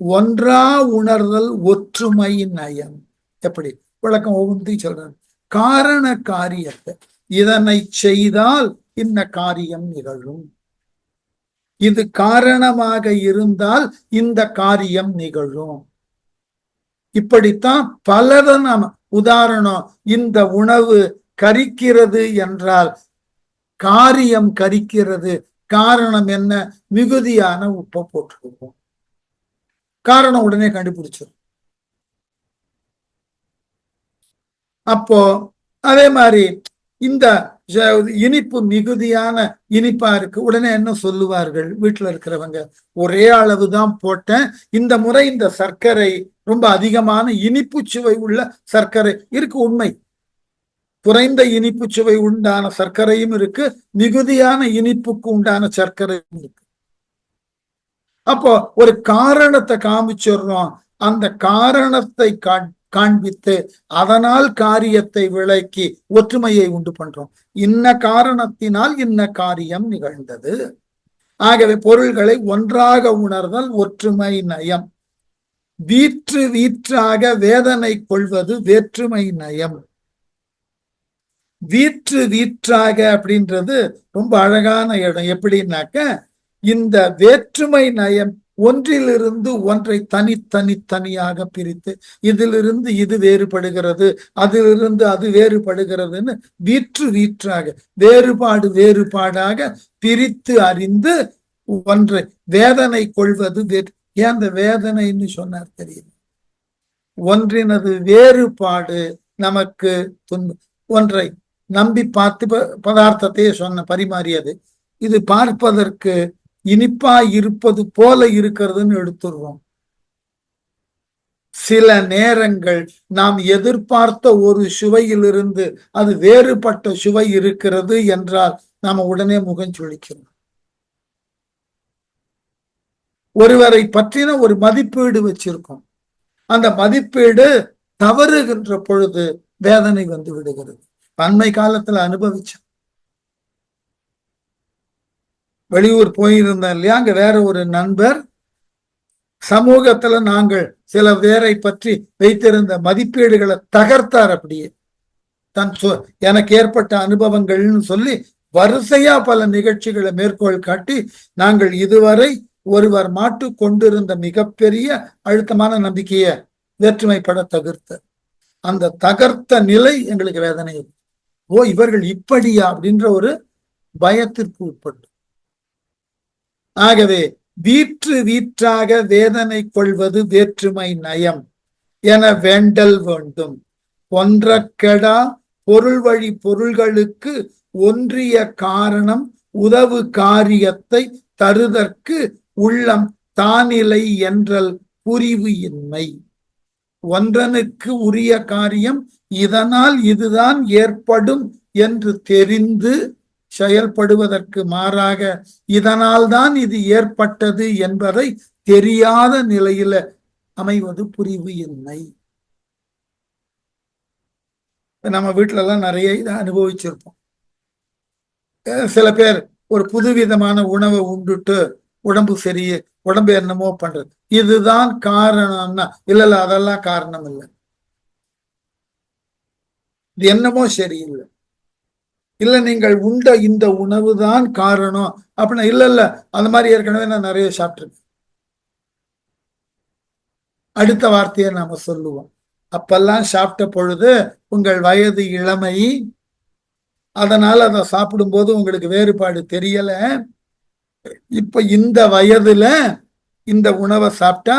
A: ஒன்றா உணர்தல் ஒற்றுமை நயம். எப்படி விளக்கம் ஒவ்வொன்றையும் சொல்றாரு. காரண காரியத்தை, இதனை செய்தால் இந்த காரியம் நிகழும், இது காரணமாக இருந்தால் இந்த காரியம் நிகழும். இப்படித்தான் பலத நாம உதாரணம். இந்த உணவு கரிக்கிறது என்றால் காரியம் கரிக்கிறது, காரணம் என்ன, மிகுதியான உப்பை போட்டுருவோம், காரணம் உடனே கண்டுபிடிச்சிடும். அப்போ அதே மாதிரி இந்த இனிப்பு மிகுதியான இனிப்பா இருக்கு, உடனே என்ன சொல்லுவார்கள் வீட்டுல இருக்கிறவங்க, ஒரே அளவுதான் போட்டேன், இந்த முறை இந்த சர்க்கரை ரொம்ப அதிகமான இனிப்பு சுவை உள்ள சர்க்கரை இருக்கு. உண்மை, குறைந்த இனிப்பு சுவை உண்டான சர்க்கரையும் இருக்கு, மிகுதியான இனிப்புக்கு உண்டான சர்க்கரையும் இருக்கு. அப்போ ஒரு காரணத்தை காமிச்சிடுறோம், அந்த காரணத்தை காண்பித்து அதனால் காரியத்தை விளக்கி ஒற்றுமையை உண்டு பண்றோம். இன்ன காரணத்தினால் இன்ன காரியம் நிகழ்ந்தது. ஆகவே பொருள்களை ஒன்றாக உணர்தல் ஒற்றுமை நயம். வீற்றாக வேதனை கொள்வது வேற்றுமை நயம். வீற்று வீற்றாக அப்படின்றது ரொம்ப அழகான இடம். எப்படின்னாக்க இந்த வேற்றுமை நயம் ஒன்றிலிருந்து ஒன்றை தனித்தனியாக பிரித்து இதிலிருந்து இது வேறுபடுகிறது, அதிலிருந்து அது வேறுபடுகிறதுன்னு வீற்று வீற்றாக வேறுபாடாக பிரித்து அறிந்து ஒன்றை வேதனை கொள்வது. ஏன் அந்த வேதனைன்னு சொன்னார் தெரியும்? ஒன்றினது வேறுபாடு நமக்கு ஒன்றை நம்பி பார்த்து பதார்த்தத்தையே சொன்ன பரிமாறியது. இது பார்ப்பதற்கு இனிப்பா இருப்பது போல இருக்கிறதுன்னு எடுத்துடுறோம். சில நேரங்கள் நாம் எதிர்பார்த்த ஒரு சுவையிலிருந்து அது வேறுபட்ட சுவை இருக்கிறது என்றால் நாம உடனே முகம் சுழிக்கிறோம். ஒருவரை பற்றின ஒரு மதிப்பீடு வச்சிருக்கோம். அந்த மதிப்பீடு தவறுகின்ற பொழுது வேதனை வந்து விடுகிறது. அண்மை காலத்துல அனுபவிச்சேன். வெளியூர் போயிருந்தேன் இல்லையா, அங்க வேற ஒரு நண்பர் சமூகத்துல நாங்கள் சில பேரை பற்றி வைத்திருந்த மதிப்பீடுகளை தகர்த்தார். அப்படியே எனக்கு ஏற்பட்ட அனுபவங்கள்னு சொல்லி வரிசையா பல நிகழ்ச்சிகளை மேற்கோள் காட்டி நாங்கள் இதுவரை ஒருவர் மாட்டு கொண்டிருந்த மிகப்பெரிய அழுத்தமான நம்பிக்கைய வேற்றுமைப்பட தகர்த்த அந்த தகர்த்த நிலை எங்களுக்கு வேதனை. ஓ, இவர்கள் இப்படியா அப்படின்ற ஒரு பயத்திற்கு உட்பட்டு. ஆகவே வீற்று வீற்றாக வேதனை கொள்வது வேற்றுமை நயம் என வேண்டல் வேண்டும். ஒன்றக்கெடா பொருள் வழி பொருள்களுக்கு ஒன்றிய காரணம் உதவு காரியத்தை தருதற்கு உள்ளம் தானிலை என்றல் புரிவு இன்மை. ஒன்றனுக்கு உரிய காரியம் இதனால் இதுதான் ஏற்படும் என்று தெரிந்து செயல்படுவதற்கு மாறாக இதனால் தான் இது ஏற்பட்டது என்பதை தெரியாத நிலையில அமைவது புரிவு இன்மை. நம்ம வீட்டுல எல்லாம் நிறைய இதை அனுபவிச்சிருப்போம். சில பேர் ஒரு புதுவிதமான உணவை உண்டுட்டு உடம்பு என்னமோ பண்றது. இதுதான் காரணம்னா இல்ல அதெல்லாம் காரணம் இல்லை, இது என்னமோ சரியில்லை, இல்ல நீங்கள் உண்ட இந்த உணவு தான் காரணம் அப்படின்னா இல்ல அந்த மாதிரி ஏற்கனவே நான் நிறைய சாப்பிட்டிருக்கேன். அடுத்த வார்த்தையை நாம சொல்லுவோம். அப்பெல்லாம் சாப்பிட்ட பொழுது உங்கள் வயது இளமை, அதனால அதை சாப்பிடும் போது உங்களுக்கு வேறுபாடு தெரியல. இப்ப இந்த வயதுல இந்த உணவை சாப்பிட்டா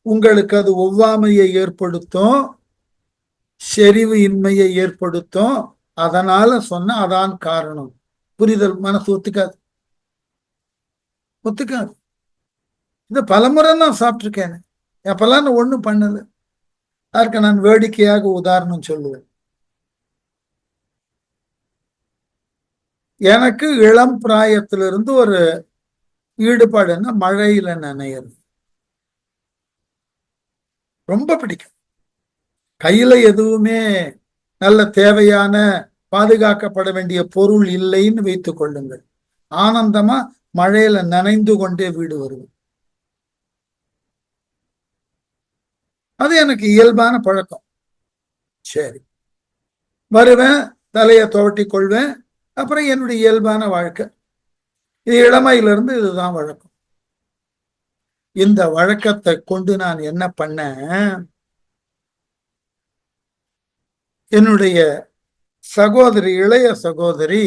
A: உங்களுக்கு அது ஒவ்வாமையை ஏற்படுத்தும், செறிவு இன்மையை ஏற்படுத்தும். அதனால சொன்ன அதான் காரணம். புரிதல் மனசு ஒத்துக்காது. இது பலமுறை நான் சாப்பிட்டிருக்கேன். அப்பெல்லாம் நான் ஒண்ணும் பண்ணல. அதற்கு நான் வேடிக்கையாக உதாரணம் சொல்லுவேன். எனக்கு இளம் பிராயத்திலிருந்து ஒரு ஈடுபாடுன்னா மழையில நனையிறது ரொம்ப பிடிக்கும். கையில எதுவுமே நல்ல தேவையான பாதுகாக்கப்பட வேண்டிய பொருள் இல்லைன்னு வைத்துக் கொள்ளுங்கள், ஆனந்தமா மழையில நனைந்து கொண்டே வீடு வருவேன். அது எனக்கு இயல்பான பழக்கம். சரி, வருவேன், தலையை துவட்டி கொள்வேன், அப்புறம் என்னுடைய இயல்பான வாழ்க்கை. இது இளமையிலிருந்து இதுதான் வழக்கம். இந்த வழக்கத்தை கொண்டு நான் என்ன பண்ணேன், என்னுடைய சகோதரி, இளைய சகோதரி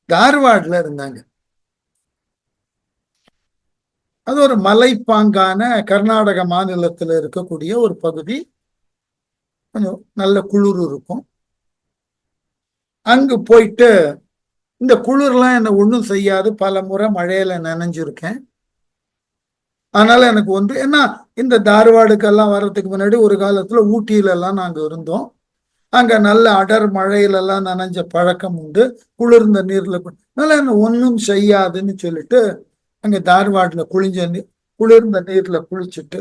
A: தார்வாட்ல இருந்தாங்க. அது ஒரு மலைப்பாங்கான கர்நாடக மாநிலத்தில் இருக்கக்கூடிய ஒரு பகுதி. கொஞ்சம் நல்ல குளிர் இருக்கும். அங்கு போயிட்டு இந்த குளிர்லாம் என்ன ஒன்றும் செய்யாது. பல முறை மழையில நனைஞ்சிருக்கேன். அதனால எனக்கு ஏன்னா இந்த தார்வாடுக்கெல்லாம் வர்றதுக்கு முன்னாடி ஒரு காலத்துல ஊட்டியில எல்லாம் நாங்க இருந்தோம். அங்க நல்ல அடர் மழையிலெல்லாம் நனைஞ்ச பழக்கம் உண்டு. குளிர்ந்த நீர்ல அதனால என்ன ஒன்றும் செய்யாதுன்னு சொல்லிட்டு அங்க தார்வாடுல குளிர்ந்த நீர்ல குளிச்சுட்டு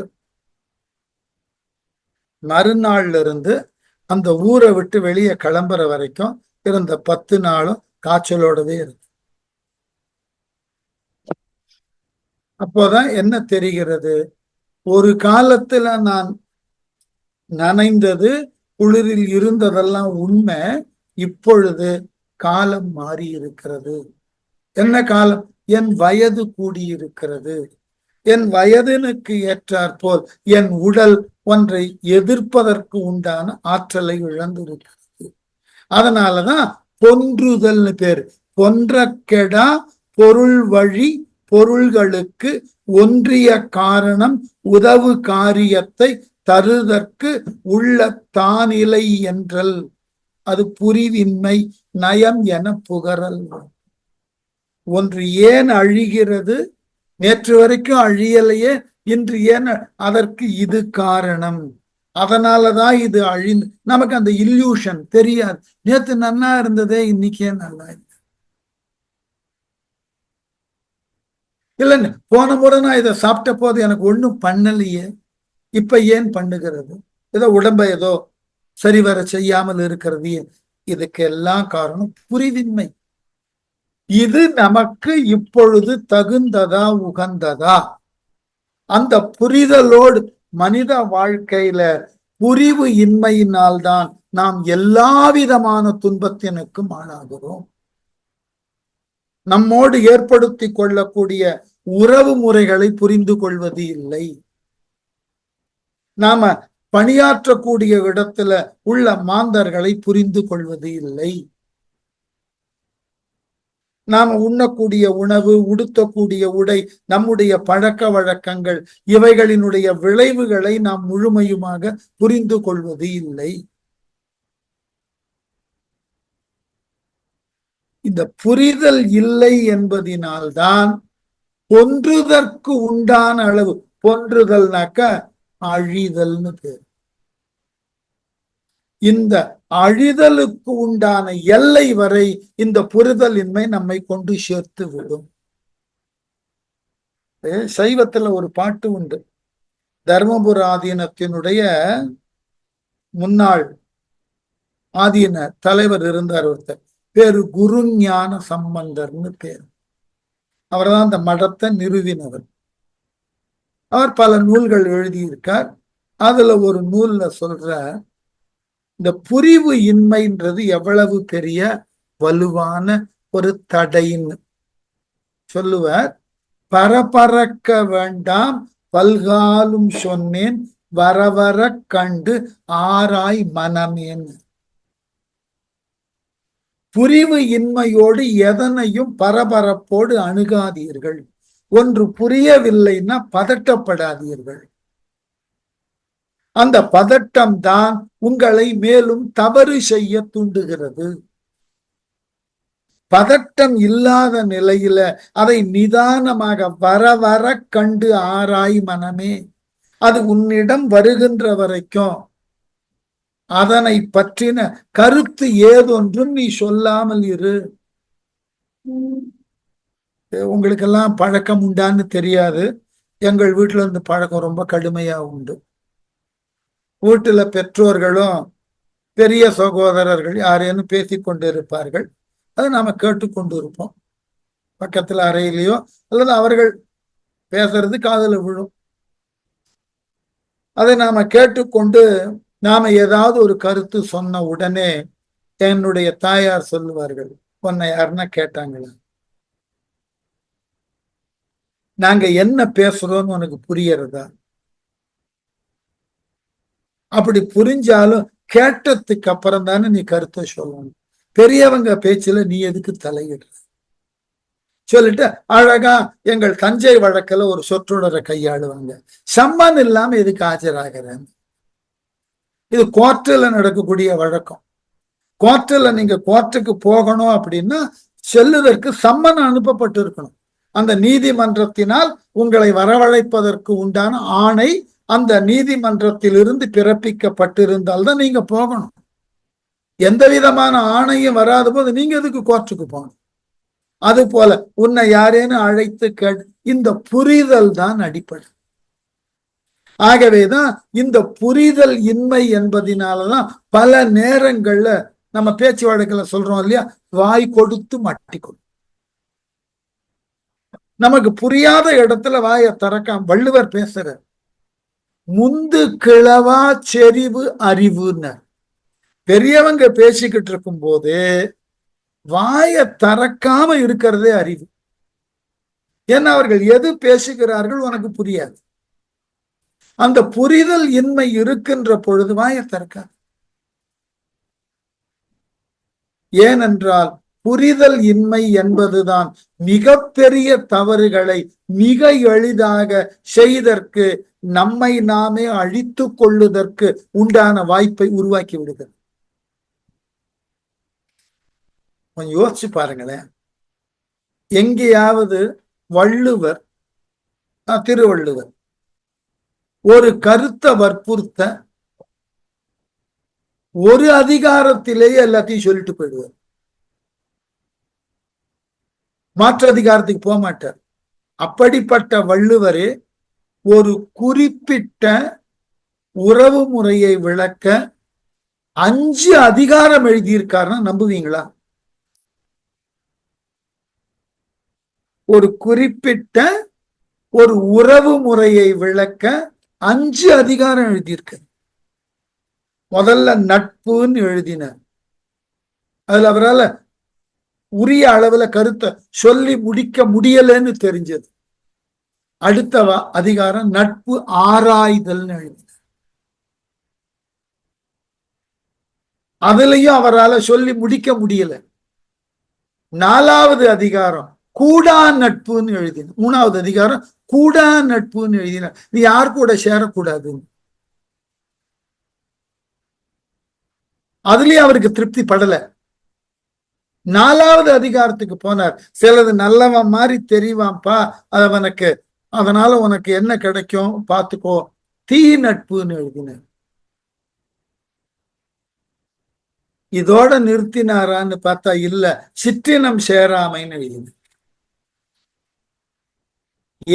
A: மறுநாள்ல இருந்து அந்த ஊரை விட்டு வெளியே கிளம்புற வரைக்கும் இருந்த 10 நாளும் காய்ச்சலோடவே இருக்கு. அப்போதான் என்ன தெரிகிறது, ஒரு காலத்துல நான் நனைந்தது குளிரில் இருந்ததெல்லாம் உண்மை. இப்பொழுது காலம் மாறி இருக்கிறது. என்ன காலம்? என் வயது கூடியிருக்கிறது. என் வயதினுக்கு ஏற்றாற்போல் என் உடல் ஒன்றை எதிர்ப்பதற்கு உண்டான ஆற்றலை இழந்திருக்கிறது. அதனாலதான் பொன்றுதல்னு பேரு. பொன்ற கெடா பொருள் வழி பொருள்களுக்கு ஒன்றிய காரணம் உதவு காரியத்தை தருதற்கு உள்ள தானிலை என்றல். அது புரிவின்மை நயம் என புகழல். ஒன்று ஏன் அழிகிறது? நேற்று வரைக்கும் அழியலையே, இன்று ஏன்? அதற்கு இது காரணம். அதனாலதான் இது அழிந்து. நமக்கு அந்த இல்யூஷன் தெரியாது. நேற்று நன்னா இருந்ததே, இன்னைக்கே நல்லா இல்லை. இல்லைன்னு போன முறை நான் இதை சாப்பிட்ட போது எனக்கு ஒண்ணும் பண்ணலையே, இப்ப ஏன் பண்ணுகிறது? ஏதோ உடம்பை ஏதோ சரிவர செய்யாமல் இருக்கிறது. இதுக்கெல்லாம் காரணம் புரிவின்மை. இது நமக்கு இப்பொழுது தகுந்ததா, உகந்ததா? அந்த புரிதலோடு மனித வாழ்க்கையில புரிவு இன்மையினால்தான் நாம் எல்லா விதமான துன்பத்தினுக்கும் ஆளாகிறோம். நம்மோடு ஏற்படுத்தி கொள்ளக்கூடிய உறவு முறைகளை புரிந்து கொள்வது இல்லை. நாம பணியாற்றக்கூடிய இடத்துல உள்ள மாந்தர்களை புரிந்து கொள்வது இல்லை. நாம உண்ணக்கூடிய உணவு, உடுத்தக்கூடிய உடை, நம்முடைய பழக்க வழக்கங்கள், இவைகளினுடைய விளைவுகளை நாம் முழுமையுமாக புரிந்து கொள்வது இல்லை. இந்த புரிதல் இல்லை என்பதினால்தான் பொன்றுதற்கு உண்டான அளவு, பொன்றுதல்னாக்க அழிதல்னு பேர். இந்த அழிதலுக்கு உண்டான எல்லை வரை இந்த புரிதலின்மை நம்மை கொண்டு சேர்த்து விடும். சைவத்துல ஒரு பாட்டு உண்டு. தர்மபுர ஆதீனத்தினுடைய முன்னாள் ஆதீன தலைவர் இருந்தார் ஒருத்தர், பேரு குருஞான சம்பந்தர்னு பேர். அவர் தான் அந்த மடத்தை நிறுவினவர். அவர் பல நூல்கள் எழுதியிருக்கார். அதுல ஒரு நூல்ல சொல்ற, இந்த புரிவு இன்மைன்றது எவ்வளவு பெரிய வலுவான ஒரு தடைன்னு சொல்லுவார். பரபரக்க வேண்டாம் பல்காலும் சொன்னேன் வரவர கண்டு ஆராய் மனமேன்னு. புரிவு இன்மையோடு எதனையும் பரபரப்போடு அணுகாதீர்கள். ஒன்று புரியவில்லைன்னா பதட்டப்படாதீர்கள். அந்த பதட்டம் தான் உங்களை மேலும் தவறு செய்ய தூண்டுகிறது. பதட்டம் இல்லாத நிலையில அதை நிதானமாக வர வர கண்டு ஆராய் மனமே. அது உன்னிடம் வருகின்ற வரைக்கும் அதனை பற்றின கருத்து ஏதொன்றும் நீ சொல்லாமல் இரு. உங்களுக்கெல்லாம் பழக்கம் உண்டான்னு தெரியாது. எங்கள் வீட்டுல இருந்து பழக்கம் ரொம்ப கடுமையா உண்டு. வீட்டுல பெற்றோர்களும் பெரிய சகோதரர்கள் யாரேனும் பேசி கொண்டு இருப்பார்கள். அதை நாம கேட்டுக்கொண்டு இருப்போம். பக்கத்துல அறையிலையோ அல்லது அவர்கள் பேசுறது காதுல விழும். அதை நாம கேட்டுக்கொண்டு நாம ஏதாவது ஒரு கருத்து சொன்ன உடனே என்னுடைய தாயார் சொல்லுவார்கள், உன்னை யாருன்னா கேட்டாங்களா? நாங்க என்ன பேசுறோம்னு உனக்கு புரியறதா? அப்படி புரிஞ்சாலும் கேட்டதுக்கு அப்புறம் தானே நீ கருத்தை சொல்லணும். பெரியவங்க பேச்சுல நீ எதுக்கு தலையிடுற? சொல்லிட்டு அழகா எங்கள் தஞ்சை வழக்குல ஒரு சொற்றொடரை கையாளுவாங்க, சம்மன் இல்லாம எதுக்கு ஆஜராகிறேன். இது கோர்ட்டுல நடக்கக்கூடிய வழக்கம். கோர்ட்டுல நீங்க கோர்ட்டுக்கு போகணும் அப்படின்னா செல்லுவதற்கு சம்மன் அனுப்பப்பட்டு இருக்கணும். அந்த நீதிமன்றத்தினால் உங்களை வரவழைப்பதற்கு உண்டான ஆணை அந்த நீதிமன்றத்திலிருந்து பிறப்பிக்கப்பட்டிருந்தால் தான் நீங்க போகணும். எந்த விதமான ஆணையும் வராத போது நீங்க எதுக்கு கோர்ட்டுக்கு போகணும்? அது போல உன்னை யாரேனும் அழைத்து இந்த புரிதல் தான் அடிப்படை. ஆகவேதான் இந்த புரிதல் இன்மை என்பதினாலதான் பல நேரங்கள்ல நம்ம பேச்சு வழக்குல சொல்றோம் இல்லையா, வாய் கொடுத்து மாட்டிக்கொள்ளும். நமக்கு புரியாத இடத்துல வாயை திறக்காம வள்ளுவர் பேசுற முந்து கிழவா செறிவு அறிவுன்னு. பெரியவங்க பேசிக்கிட்டு இருக்கும் போது வாயை திறக்காம இருக்கிறதே அறிவு. ஏன்னா அவர்கள் எது பேசுகிறார்கள் உனக்கு புரியாது. அந்த புரிதல் இன்மை இருக்கின்ற பொழுது வாயை திறக்காது. ஏனென்றால் புரிதல் இன்மை என்பதுதான் மிகப்பெரிய தவறுகளை மிக எளிதாக செய்தற்கு, நம்மை நாமே அழித்து கொள்ளுதற்கு உண்டான வாய்ப்பை உருவாக்கி விடுகிறது. கொஞ்சம் யோசிச்சு பாருங்களேன். எங்கேயாவது வள்ளுவர், திருவள்ளுவர் ஒரு கருத்தை வற்புறுத்த ஒரு அதிகாரத்திலேயே எல்லாத்தையும் சொல்லிட்டு போயிடுவார். மாற்று அதிகாரத்துக்கு போக மாட்டார். அப்படிப்பட்ட வள்ளுவரே ஒரு குறிப்பிட்ட உறவு முறையை விளக்க 5 அதிகாரம் எழுதியிருக்காருன்னா நம்புவீங்களா? ஒரு குறிப்பிட்ட ஒரு உறவு முறையை விளக்க 5 அதிகாரம் எழுதியிருக்க. முதல்ல நட்புன்னு எழுதினார். அதுல அவரால் உரிய அளவுல கருத்தை சொல்லி முடிக்க முடியலன்னு தெரிஞ்சது. அடுத்த அதிகாரம் நட்பு ஆராய்தல்னு எழுதினார். அதுலயும் அவரால் சொல்லி முடிக்க முடியல. 4வது அதிகாரம் கூடா நட்புன்னு எழுதினார். 3வது அதிகாரம் கூடா நட்புன்னு எழுதினார். நீ யார் கூட சேரக்கூடாதுன்னு. அதுலயும் அவருக்கு திருப்தி படல. 4வது அதிகாரத்துக்கு போனார். சிலது நல்லவன் மாதிரி தெரிவான்ப்பா, அவனுக்கு அதனால உனக்கு என்ன கிடைக்கும் பார்த்துக்கோ, தீ நட்புன்னு எழுதினார். இதோட நிறுத்தினாரான்னு பார்த்தா இல்ல, சிற்றினம் சேராமைன்னு எழுதினார்.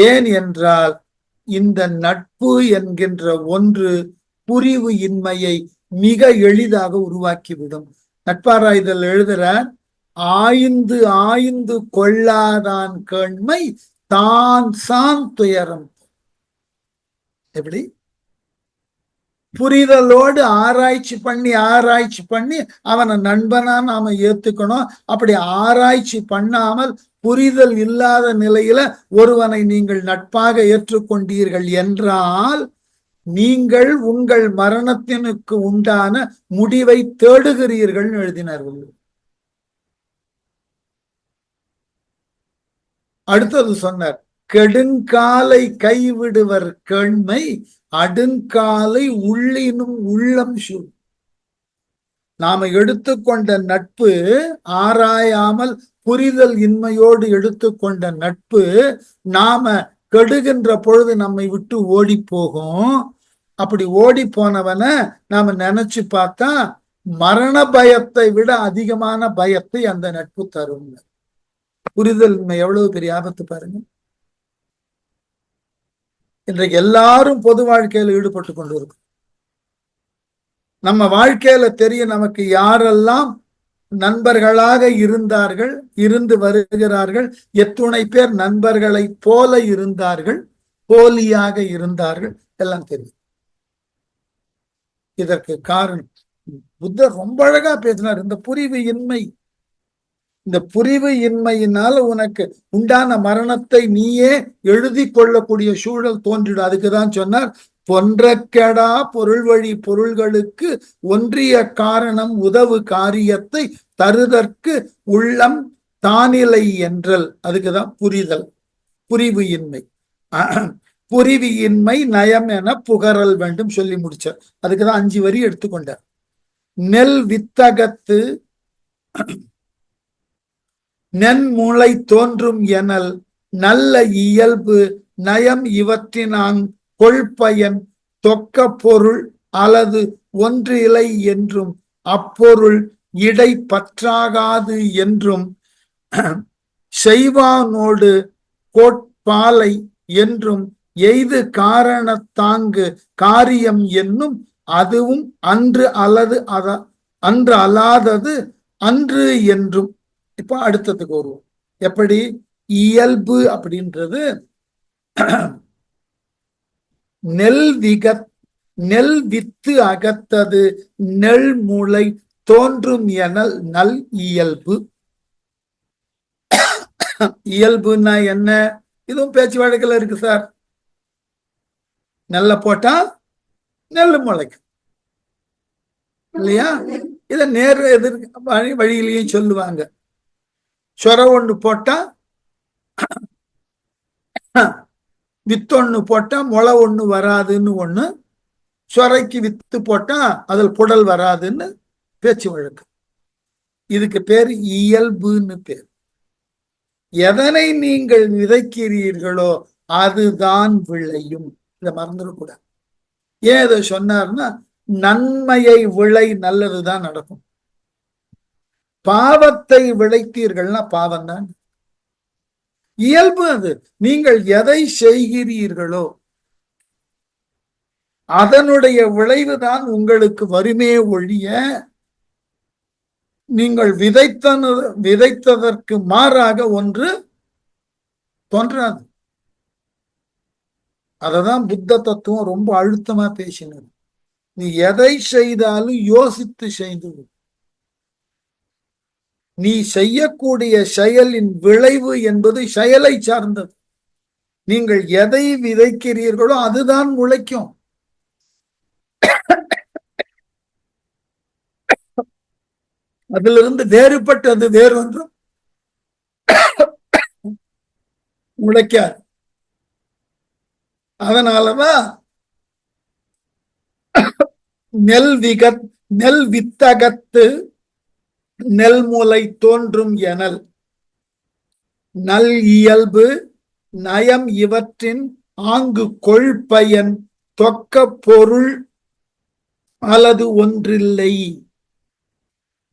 A: ஏன் என்றால் இந்த நட்பு என்கின்ற ஒன்று புரிவு இன்மையை மிக எளிதாக உருவாக்கிவிடும். நட்பாராய்தல் எழுதுறார், ஆய்ந்து ஆய்ந்து கொள்ளாதான் கேண்மை தான் சான் துயரம். எப்படி? புரிதலோடு ஆராய்ச்சி பண்ணி அவனை நண்பனா நாம ஏத்துக்கணும். அப்படி ஆராய்ச்சி பண்ணாமல் புரிதல் இல்லாத நிலையில ஒருவனை நீங்கள் நட்பாக ஏற்றுக்கொண்டீர்கள் என்றால் நீங்கள் உங்கள் மரணத்தினுக்கு உண்டான முடிவை தேடுகிறீர்கள் எழுதினார்கள். அடுத்தது சொன்னார், கெடுங்காலை கைவிடுவர் கேண்மை அடுங்காலை உள்ளினும் உள்ளம் சூழ். நாம எடுத்துக்கொண்ட நட்பு ஆராயாமல் புரிதல் இன்மையோடு எடுத்துக்கொண்ட நட்பு நாம கெடுகின்ற பொழுது நம்மை விட்டு ஓடி போகும். அப்படி ஓடி போனவனை நாம நினைச்சு பார்த்தா மரண பயத்தை விட அதிகமான பயத்தை அந்த நட்பு தரும். புரிதல் இன்மை எவ்வளவு பெரிய ஆபத்து பாருங்க. இன்றைக்கு எல்லாரும் பொது வாழ்க்கையில ஈடுபட்டு கொண்டு இருக்கும். நம்ம வாழ்க்கையில தெரியும் நமக்கு யாரெல்லாம் நண்பர்களாக இருந்தார்கள், இருந்து வருகிறார்கள், எத்துணை பேர் நண்பர்களை போல இருந்தார்கள், போலியாக இருந்தார்கள், எல்லாம் தெரியும். இதற்கு காரணம் புத்தர் ரொம்ப அழகா பேசினார், இந்த புரிவு இன்மை. இந்த புரிவு இன்மையினால உனக்கு உண்டான மரணத்தை நீயே எழுதி கொள்ளக்கூடிய சூழல் தோன்றிடும். அதுக்குதான் சொன்னார், பொன்றக்கெடா பொருள் வழி பொருள்களுக்கு ஒன்றிய காரணம் உதவு காரியத்தை தருதற்கு உள்ளம் தானிலை என்றல். அதுக்குதான் புரிதல், புரிவு இன்மை. புரிவு இன்மை நயம் என புகழல் வேண்டும் சொல்லி முடிச்சார். அதுக்குதான் 5 வரி எடுத்துக்கொண்டார். நெல் வித்தகத்து நென்முளை தோன்றும் எனல் நல்ல இயல்பு நயம் இவற்றினான் கொள்பயன் தொக்க பொருள் அல்லது ஒன்று இலை என்றும் அப்பொருள் இடை பற்றாகாது என்றும் செய்வானோடு கோட்பாலை என்றும் எய்து காரணத்தாங்கு காரியம் என்னும் அதுவும் அன்று அல்லது அன்று அல்லாதது அன்று என்றும். இப்ப அடுத்ததுக்கு வருவோம். எப்படி? இயல்பு அப்படின்றது நெல் வித்து அகத்தது நெல் முளை தோன்றும் எனல் நல் இயல்பு. இயல்புன்னா என்ன? இதுவும் பேச்சு வழக்கில் இருக்கு சார். நெல்ல போட்டா நெல்லு முளைக்கும் இல்லையா? இத நேர் எதிர் வழியிலையும் சொல்லுவாங்க. சொர ஒண்ணு போட்டா வித்தொன்னு போட்டா முளை ஒண்ணு வராதுன்னு ஒண்ணு, சொரைக்கு வித்து போட்டா அதில் புடல் வராதுன்னு பேச்சு வழக்கு. இதுக்கு பேர் இயல்புன்னு பேர். எதனை நீங்கள் விதைக்கிறீர்களோ அதுதான் விளையும். இதை மறந்துடக்கூடாது. ஏன் இதை சொன்னார்னா, நன்மையை விளை நல்லதுதான் நடக்கும். பாவத்தை விளைத்தீர்கள்னா பாவம் தான். இயல்பு அது. நீங்கள் எதை செய்கிறீர்களோ அதனுடைய விளைவுதான் உங்களுக்கு வருமே ஒழிய நீங்கள் விதைத்ததற்கு மாறாக ஒன்று தோன்றாது. அததான் புத்த தத்துவம் ரொம்ப அழுத்தமா பேசினது. நீ எதை செய்தாலும் யோசித்து செய்து. நீ செய்யக்கூடிய செயலின் விளைவு என்பது செயலை சார்ந்தது. நீங்கள் எதை விதைக்கிறீர்களோ அதுதான் முளைக்கும். அதிலிருந்து வேறுபட்டது வேறொன்றும் முளைக்காது. அதனாலதான் நெல் வித்தகத்து நெல்முலை தோன்றும் எனல் நல் இயல்பு நயம் இவற்றின் ஆங்கு கொள்பயன் தொக்க பொருள் அல்லது ஒன்றில்லை.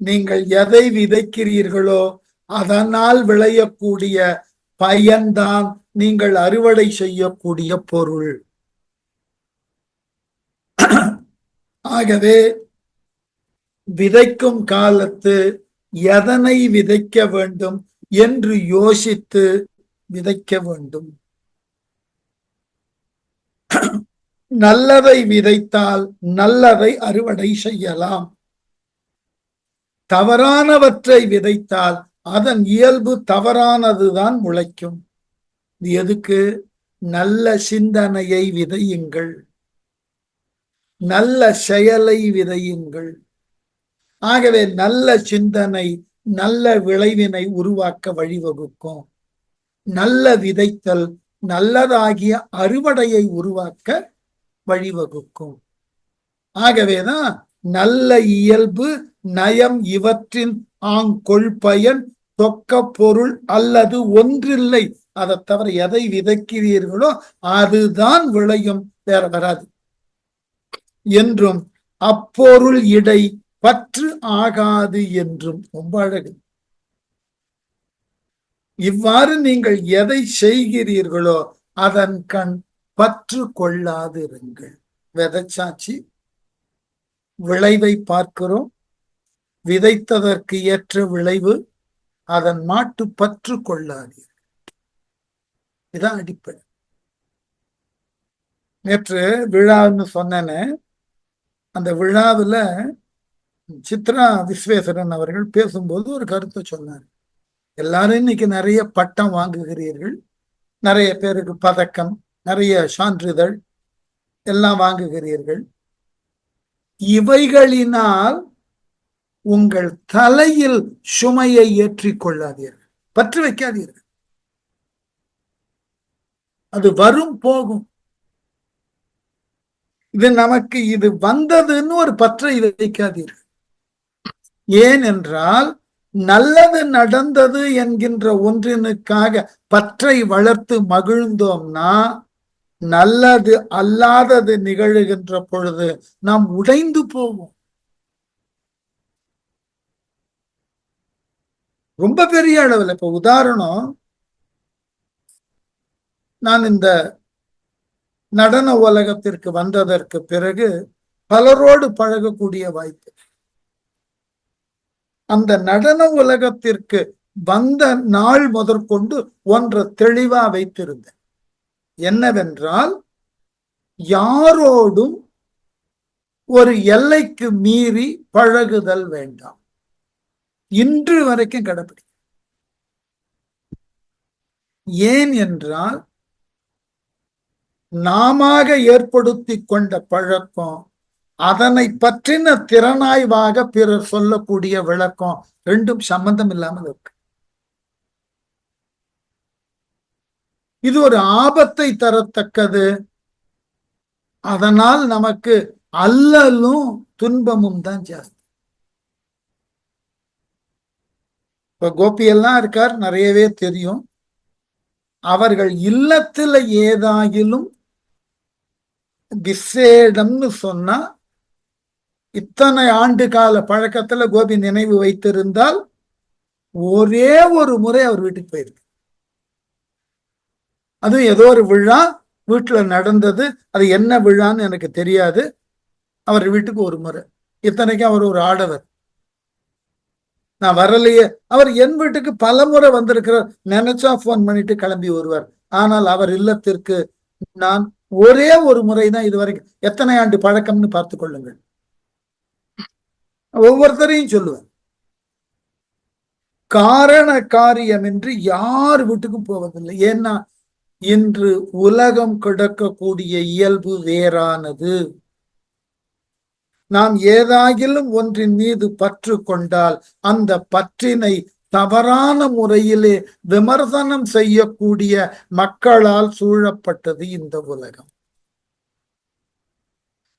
A: நீங்கள் எதை விதைக்கிறீர்களோ அதனால் விளையக்கூடிய பயன்தான் நீங்கள் அறுவடை செய்யக்கூடிய பொருள். ஆகவே விதைக்கும் காலத்து எதனை விதைக்க வேண்டும் என்று யோசித்து விதைக்க வேண்டும். நல்லதை விதைத்தால் நல்லதை அறுவடை செய்யலாம். தவறானவற்றை விதைத்தால் அதன் இயல்பு தவறானதுதான் முளைக்கும். எதுக்கு? நல்ல சிந்தனையை விதையுங்கள், நல்ல செயலை விதையுங்கள். ஆகவே நல்ல சிந்தனை நல்ல விளைவினை உருவாக்க வழிவகுக்கும். நல்ல விதைத்தல் நல்லதாகிய அறுவடையை உருவாக்க வழிவகுக்கும். ஆகவேதான் நல்ல இயல்பு நயம் இவற்றின் ஆங்கொள் பயன் தொக்க பொருள் அல்லது ஒன்றில்லை. அதை தவிர எதை விதைக்கிறீர்களோ அதுதான் விளையும், வேற வராது என்றும் அப்பொருள் இடை பற்று ஆகாது என்றும். ரொம்ப அழகு. இவ்வாறு நீங்கள் எதை செய்கிறீர்களோ அதன் கண் பற்று கொள்ளாதிருங்கள். விதைச்சாட்சி, விளைவை பார்க்கிறோம். விதைத்ததற்கு ஏற்ற விளைவு, அதன் மாட்டு பற்று கொள்ளாதீர்கள். இதான் அடிப்படை. நேற்று விழான்னு சொன்னேன்னு, அந்த விழாவில் சித்ரா விஸ்வேஸ்வரன் அவர்கள் பேசும்போது ஒரு கருத்தை சொன்னார். எல்லாரும் இன்னைக்கு நிறைய பட்டம் வாங்குகிறீர்கள், நிறைய பேருக்கு பதக்கம், நிறைய சான்றிதழ் எல்லாம் வாங்குகிறீர்கள். இவைகளினால் உங்கள் தலையில் சுமையை ஏற்றிக் கொள்ளாதீர்கள், பற்று வைக்காதீர்கள். அது வரும் போகும். இது நமக்கு இது வந்ததுன்னு ஒரு பற்றை வைக்காதீர்கள். ஏனென்றால் நல்லது நடந்தது என்கின்ற ஒன்றினுக்காக பற்றை வளர்த்து மகிழ்ந்தோம்னா நல்லது அல்லாதது நிகழுகின்ற பொழுது நாம் உடைந்து போவோம். ரொம்ப பெரிய அளவில். இப்ப உதாரணம், நான் இந்த நடன உலகத்திற்கு வந்ததற்கு பிறகு பலரோடு பழகக்கூடிய வாய்ப்பு. அந்த நடன உலகத்திற்கு வந்த நாள் முதற்கொண்டு ஒன்றை தெளிவா வைத்திருந்தேன். என்னவென்றால், யாரோடும் ஒரு எல்லைக்கு மீறி பழகுதல் வேண்டாம். இன்று வரைக்கும் கடைபிடி. ஏன் என்றால் நாம ஏற்படுத்தி கொண்ட பழக்கம், அதனை பற்றின திறனாய்வாக பிறர் சொல்லக்கூடிய விளக்கம் ரெண்டும் சம்பந்தம் இல்லாமல் இருக்கு. இது ஒரு ஆபத்தை தரத்தக்கது. அதனால் நமக்கு அல்லலும் துன்பமும் தான் ஜாஸ்தி. இப்ப கோபியெல்லாம் இருக்கார், நிறையவே தெரியும். அவர்கள் இல்லத்துல ஏதாகிலும் விசேடம்னு சொன்னா, இத்தனை ஆண்டு கால பழக்கத்துல கோபி நினைவு வைத்திருந்தால் ஒரே ஒரு முறை அவர் வீட்டுக்கு போயிருக்கு. அதுவும் ஏதோ ஒரு விழா வீட்டுல நடந்தது. அது என்ன விழான்னு எனக்கு தெரியாது. அவர் வீட்டுக்கு ஒரு முறை. இத்தனைக்கும் அவர் ஒரு ஆடவர். நான் வரலையே. அவர் என் வீட்டுக்கு பல முறை வந்திருக்கிறார். நினைச்சா போன் பண்ணிட்டு கிளம்பி வருவார். ஆனால் அவர் இல்லத்திற்கு நான் ஒரே ஒரு முறைதான் இதுவரைக்கும். எத்தனை ஆண்டு பழக்கம்னு பார்த்து கொள்ளுங்கள். ஒவ்வொருத்தரையும் சொல்லுவேன். காரண காரியம் என்று யார் வீட்டுக்கும் போவதில்லை. ஏன்னா இன்று உலகம் கிடக்கக்கூடிய இயல்பு வேறானது. நாம் ஏதாகிலும் ஒன்றின் மீது பற்று கொண்டால் அந்த பற்றினை தவறான முறையிலே விமர்சனம் செய்யக்கூடிய மக்களால் சூழப்பட்டது இந்த உலகம்.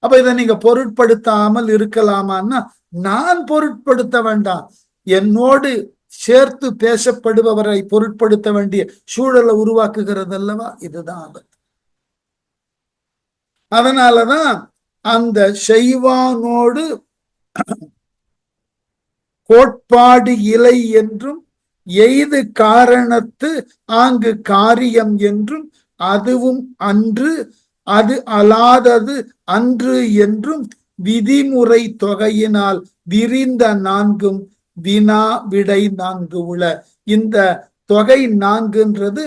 A: அப்ப இதை நீங்க பொருட்படுத்தாமல் இருக்கலாமான்னா, நான் பொருட்படுத்த வேண்டாம். என்னோடு சேர்த்து பேசப்படுபவரை பொருட்படுத்த வேண்டிய சூழலை உருவாக்குகிறது அல்லவா? இதுதான் ஆபத்து. அதனாலதான் அந்த செய்வானோடு கோட்பாடு இலை என்றும் எய்து காரணத்து ஆங்கு காரியம் என்றும் அதுவும் அன்று அது அலாதது அன்று என்றும் விதிமுறை தொகையினால் விரிந்த நான்கும் வினா விடை நான்கு உள. இந்த தொகை நான்குன்றது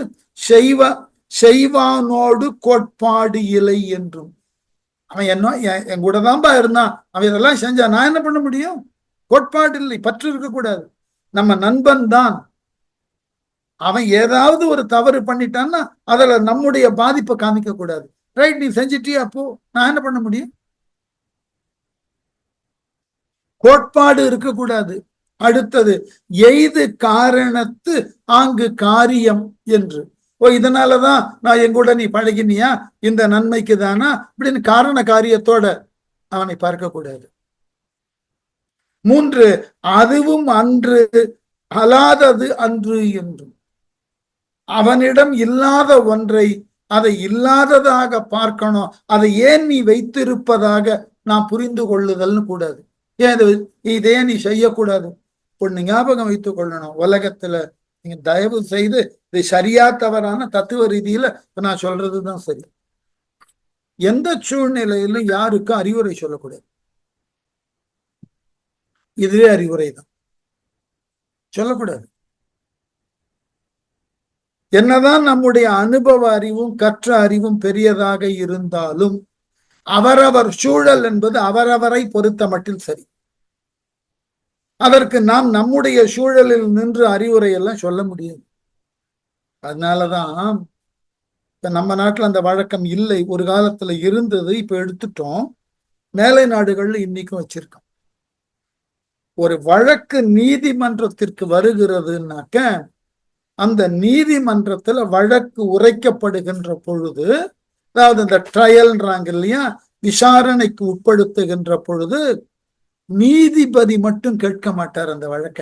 A: செய்வானோடு கோட்பாடு இலை என்றும். அவன் என்ன என் கூட தான்பா இருந்தான், அவன் இதெல்லாம் செஞ்சா நான் என்ன பண்ண முடியும்? கோட்பாடு இல்லை, பற்று இருக்கக்கூடாது. நம்ம நண்பன் தான். அவன் ஏதாவது ஒரு தவறு பண்ணிட்டான்னா அதுல நம்முடைய பாதிப்பை காமிக்க கூடாது. ரைட், நீ செஞ்சிட்டியா, அப்போ நான் என்ன பண்ண முடியும்? கோட்பாடு இருக்கக்கூடாது. அடுத்தது எய்து காரணத்து ஆங்கு காரியம் என்று. இதனாலதான் நான் எங்கூட நீ பழகினியா, இந்த நன்மைக்கு தானா அப்படின்னு காரண காரியத்தோட அவனை பார்க்க கூடாது. 3, அதுவும் அன்று அலாதது அன்று என்றும். அவனிடம் இல்லாத ஒன்றை அதை இல்லாததாக பார்க்கணும். அதை ஏன் நீ வைத்திருப்பதாக நான் புரிந்து கொள்ளுதல்னு கூடாது. ஏன் இதே நீ செய்யக்கூடாது? ஒண்ணு ஞாபகம் வைத்துக் கொள்ளணும். உலகத்துல நீங்க தயவு செய்து இது சரியா தவறான தத்துவ ரீதியில நான் சொல்றதுதான் சரி. எந்த சூழ்நிலையிலும் யாருக்கும் அறிவுரை சொல்லக்கூடாது. இதுவே அறிவுரை தான், சொல்லக்கூடாது. என்னதான் நம்முடைய அனுபவ அறிவும் கற்ற அறிவும் பெரியதாக இருந்தாலும் அவரவர் சூழல் என்பது அவரவரை பொறுத்த மட்டில் சரி. அதற்கு நாம் நம்முடைய சூழலில் நின்று அறிவுரை எல்லாம் சொல்ல முடியாது. அதனாலதான் இப்ப நம்ம நாட்டுல அந்த வழக்கம் இல்லை. ஒரு காலத்துல இருந்தது, இப்ப எடுத்துட்டோம். மேலை நாடுகள்ல இன்னைக்கும் வச்சிருக்கோம். ஒரு வழக்கு நீதிமன்றத்திற்கு வருகிறதுனாக்க அந்த நீதிமன்றத்துல வழக்கு உரைக்கப்படுகின்ற பொழுது, அதாவது இந்த ட்ரையல்ன்றாங்க இல்லையா, விசாரணைக்கு உட்படுத்துகின்ற பொழுது நீதிபதி மட்டும் கேட்க மாட்டார் அந்த வழக்க.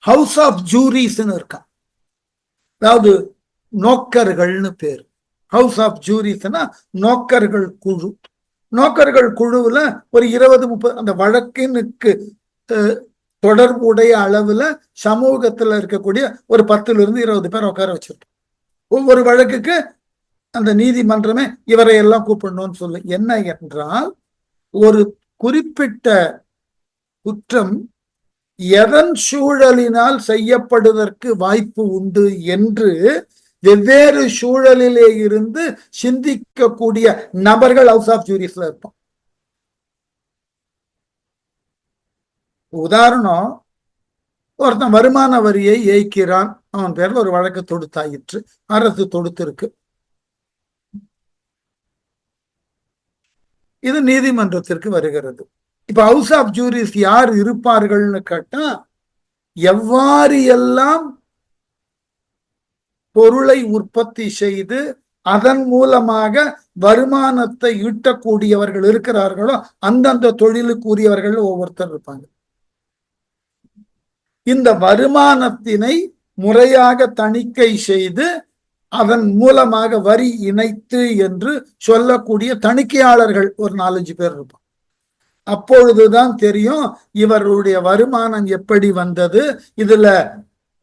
A: ஹவுஸ் ஆஃப் ஜூரிஸ்ன்னு இருக்கான். அதாவது நோக்கர்கள்னு பேர். ஹவுஸ் ஆஃப் ஜூரிஸ்னா நோக்கர்கள் குழு. நோக்கர்கள் குழுவுல ஒரு 20-30 அந்த வழக்கினுக்கு தொடர்புடைய அளவுல சமூகத்துல இருக்கக்கூடிய ஒரு 10-20 பேர் உட்கார வச்சிருக்கோம். ஒவ்வொரு வழக்குக்கு அந்த நீதிமன்றமே இவரை எல்லாம் கூப்பிடணும்னு சொல்லு. என்ன என்றால், ஒரு குறிப்பிட்ட குற்றம் எதன் சூழலினால் செய்யப்படுவதற்கு வாய்ப்பு உண்டு என்று வெவ்வேறு சூழலிலே இருந்து சிந்திக்கக்கூடிய நபர்கள் ஹவுஸ் ஆஃப் ஜூரிஸ்ல இருப்போம். உதாரணம், ஒருத்தன் வருமான வரியை ஏய்க்கிறான், அவன் பேர்ல ஒரு வழக்கு தொடுத்தாயிற்று, அரசு தொடுத்திருக்கு. இது நீதிமன்றத்திற்கு வருகிறது. இப்ப ஹவுஸ் ஆஃப் ஜூரிஸ் யார் இருப்பார்கள்னு கேட்டா, எவ்வாறு எல்லாம் பொருளை உற்பத்தி செய்து அதன் மூலமாக வருமானத்தை ஈட்டக்கூடியவர்கள் இருக்கிறார்களோ அந்தந்த தொழிலுக்கு உரியவர்கள் ஒவ்வொருத்தர் இருப்பாங்க. இந்த வருமானத்தினை முறையாக தணிக்கை செய்து அதன் மூலமாக வரி இணைத்து என்று சொல்லக்கூடிய தணிக்கையாளர்கள் ஒரு 4-5 பேர் இருப்பாங்க. அப்பொழுதுதான் தெரியும் இவருடைய வருமானம் எப்படி வந்தது, இதுல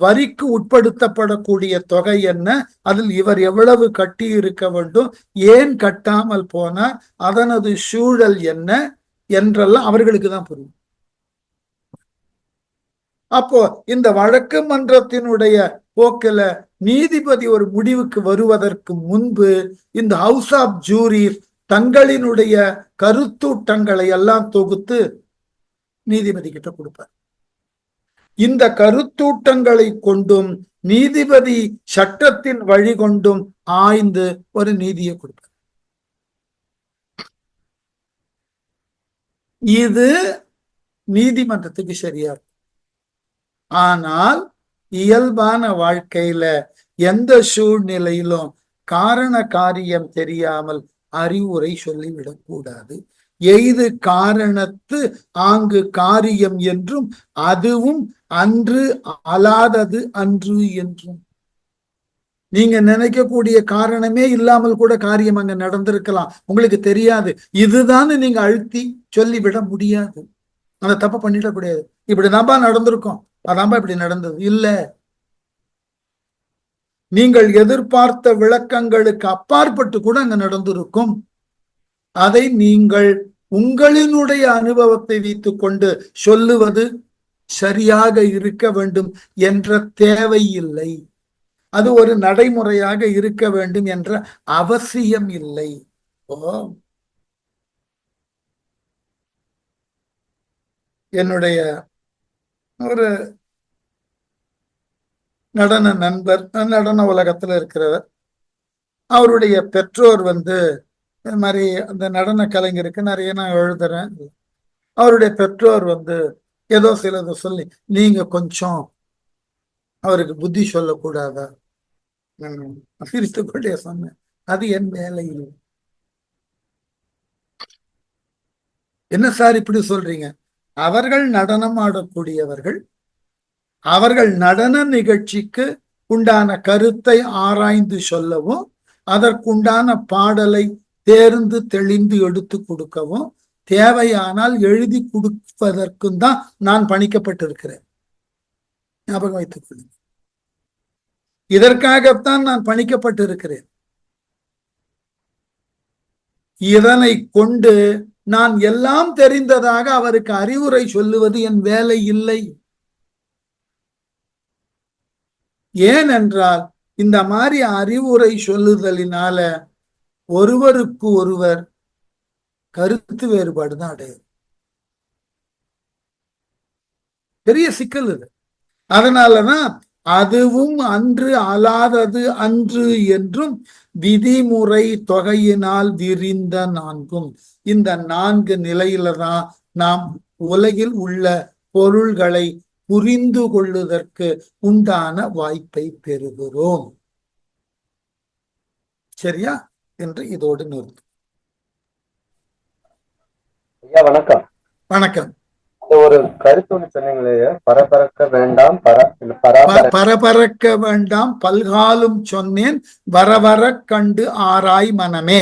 A: வரிக்கு உட்படுத்தப்படக்கூடிய தொகை என்ன, அதில் இவர் எவ்வளவு கட்டி இருக்க வேண்டும், ஏன் கட்டாமல் போனார், அதனது சூழல் என்ன என்றெல்லாம் அவர்களுக்கு தான் புரியும். அப்போ இந்த வழக்கு மன்றத்தினுடைய போக்கில நீதிபதி ஒரு முடிவுக்கு வருவதற்கு முன்பு இந்த ஹவுஸ் ஆஃப் ஜூரிஸ் தங்களினுடைய கருத்தூட்டங்களை எல்லாம் தொகுத்து நீதிபதி கிட்ட கொடுப்பார். இந்த கருத்தூட்டங்களை கொண்டும் நீதிபதி சட்டத்தின் வழி கொண்டும் ஆய்ந்து ஒரு நீதியை கொடுப்பார். இது நீதிமன்றத்துக்கு சரியா இருக்கும். ஆனால் இயல்பான வாழ்க்கையில எந்த சூழ்நிலையிலும் காரண காரியம் தெரியாமல் அறிவுரை சொல்லிவிடக் கூடாது. எய்து காரணத்து ஆங்கு காரியம் என்றும் அதுவும் அன்று அலாதது அன்று என்றும். நீங்க நினைக்கக்கூடிய காரணமே இல்லாமல் கூட காரியம் அங்க நடந்திருக்கலாம், உங்களுக்கு தெரியாது. இதுதான் நீங்க அழுத்தி சொல்லிவிட முடியாது. அந்த தப்ப பண்ணிடக்கூடாது. இப்படிதான்பா நடந்திருக்கும், அதான்பா இப்படி நடந்தது இல்ல. நீங்கள் எதிர்பார்த்த விளக்கங்களுக்கு அப்பாற்பட்டு கூட அங்க நடந்திருக்கும். அதை நீங்கள் உங்களினுடைய அனுபவத்தை வைத்துக் கொண்டு சொல்லுவது சரியாக இருக்க வேண்டும் என்ற தேவை இல்லை. அது ஒரு நடைமுறையாக இருக்க வேண்டும் என்ற அவசியம் இல்லை. என்னுடைய ஒரு நடன நண்பர், நடன உலகத்துல இருக்கிறவர், அவருடைய பெற்றோர் இது மாதிரி அந்த நடன கலைஞருக்கு நிறைய நான் எழுதுறேன். அவருடைய பெற்றோர் ஏதோ சிலதை சொல்லி, நீங்க கொஞ்சம் அவருக்கு புத்தி சொல்லக்கூடாதா சிரித்துக்கொண்டே சொன்னேன், அது என் வேலை இல்லை. என்ன சார் இப்படி சொல்றீங்க? அவர்கள் நடனம் ஆடக்கூடியவர்கள், அவர்கள் நடன நிகழ்ச்சிக்கு உண்டான கருத்தை ஆராய்ந்து சொல்லவும் அதற்குண்டான பாடலை தேர்ந்து தெளிந்து எடுத்து கொடுக்கவும் தேவையானால் எழுதி கொடுப்பதற்கும் தான் நான் பணிக்கப்பட்டிருக்கிறேன். ஞாபகம் வைத்துக் கொள்ளுங்கள். இதற்காகத்தான் நான் பணிக்கப்பட்டிருக்கிறேன். இதனை கொண்டு நான் எல்லாம் தெரிந்ததாக அவருக்கு அறிவுரை சொல்லுவது என் வேலை இல்லை. ஏனென்றால் இந்த மாதிரி அறிவுரை சொல்லுதலினால ஒருவருக்கு ஒருவர் கருத்து வேறுபாடு தான் அடையும். பெரிய சிக்கல் இது. அதனாலதான் அதுவும் அன்று அலாதது அன்று என்றும் விதிமுறை தொகையினால் விரிந்த நான்கும். இந்த 4 நிலையில தான் நாம் உலகில் உள்ள பொருள்களை புரிந்து கொள்ளுவதற்கு உண்டான வாய்ப்பை பெறுகிறோம். சரியா என்று இதோடு நிறுத்தும்.
B: ஐயா வணக்கம்.
A: வணக்கம்.
B: ஒரு கருத்து சொன்னீங்களே, பரபரக்க வேண்டாம்
A: பரபரக்க வேண்டாம் பல்காலும் சொன்னேன் வரவர கண்டு ஆராய் மனமே.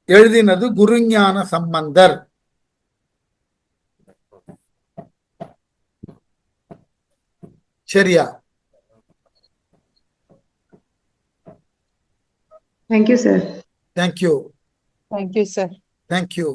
A: எழுதினது குருஞான சம்பந்தர். சரியா?
C: Thank you, sir.
A: Thank you.
D: Thank you, sir.
A: Thank you.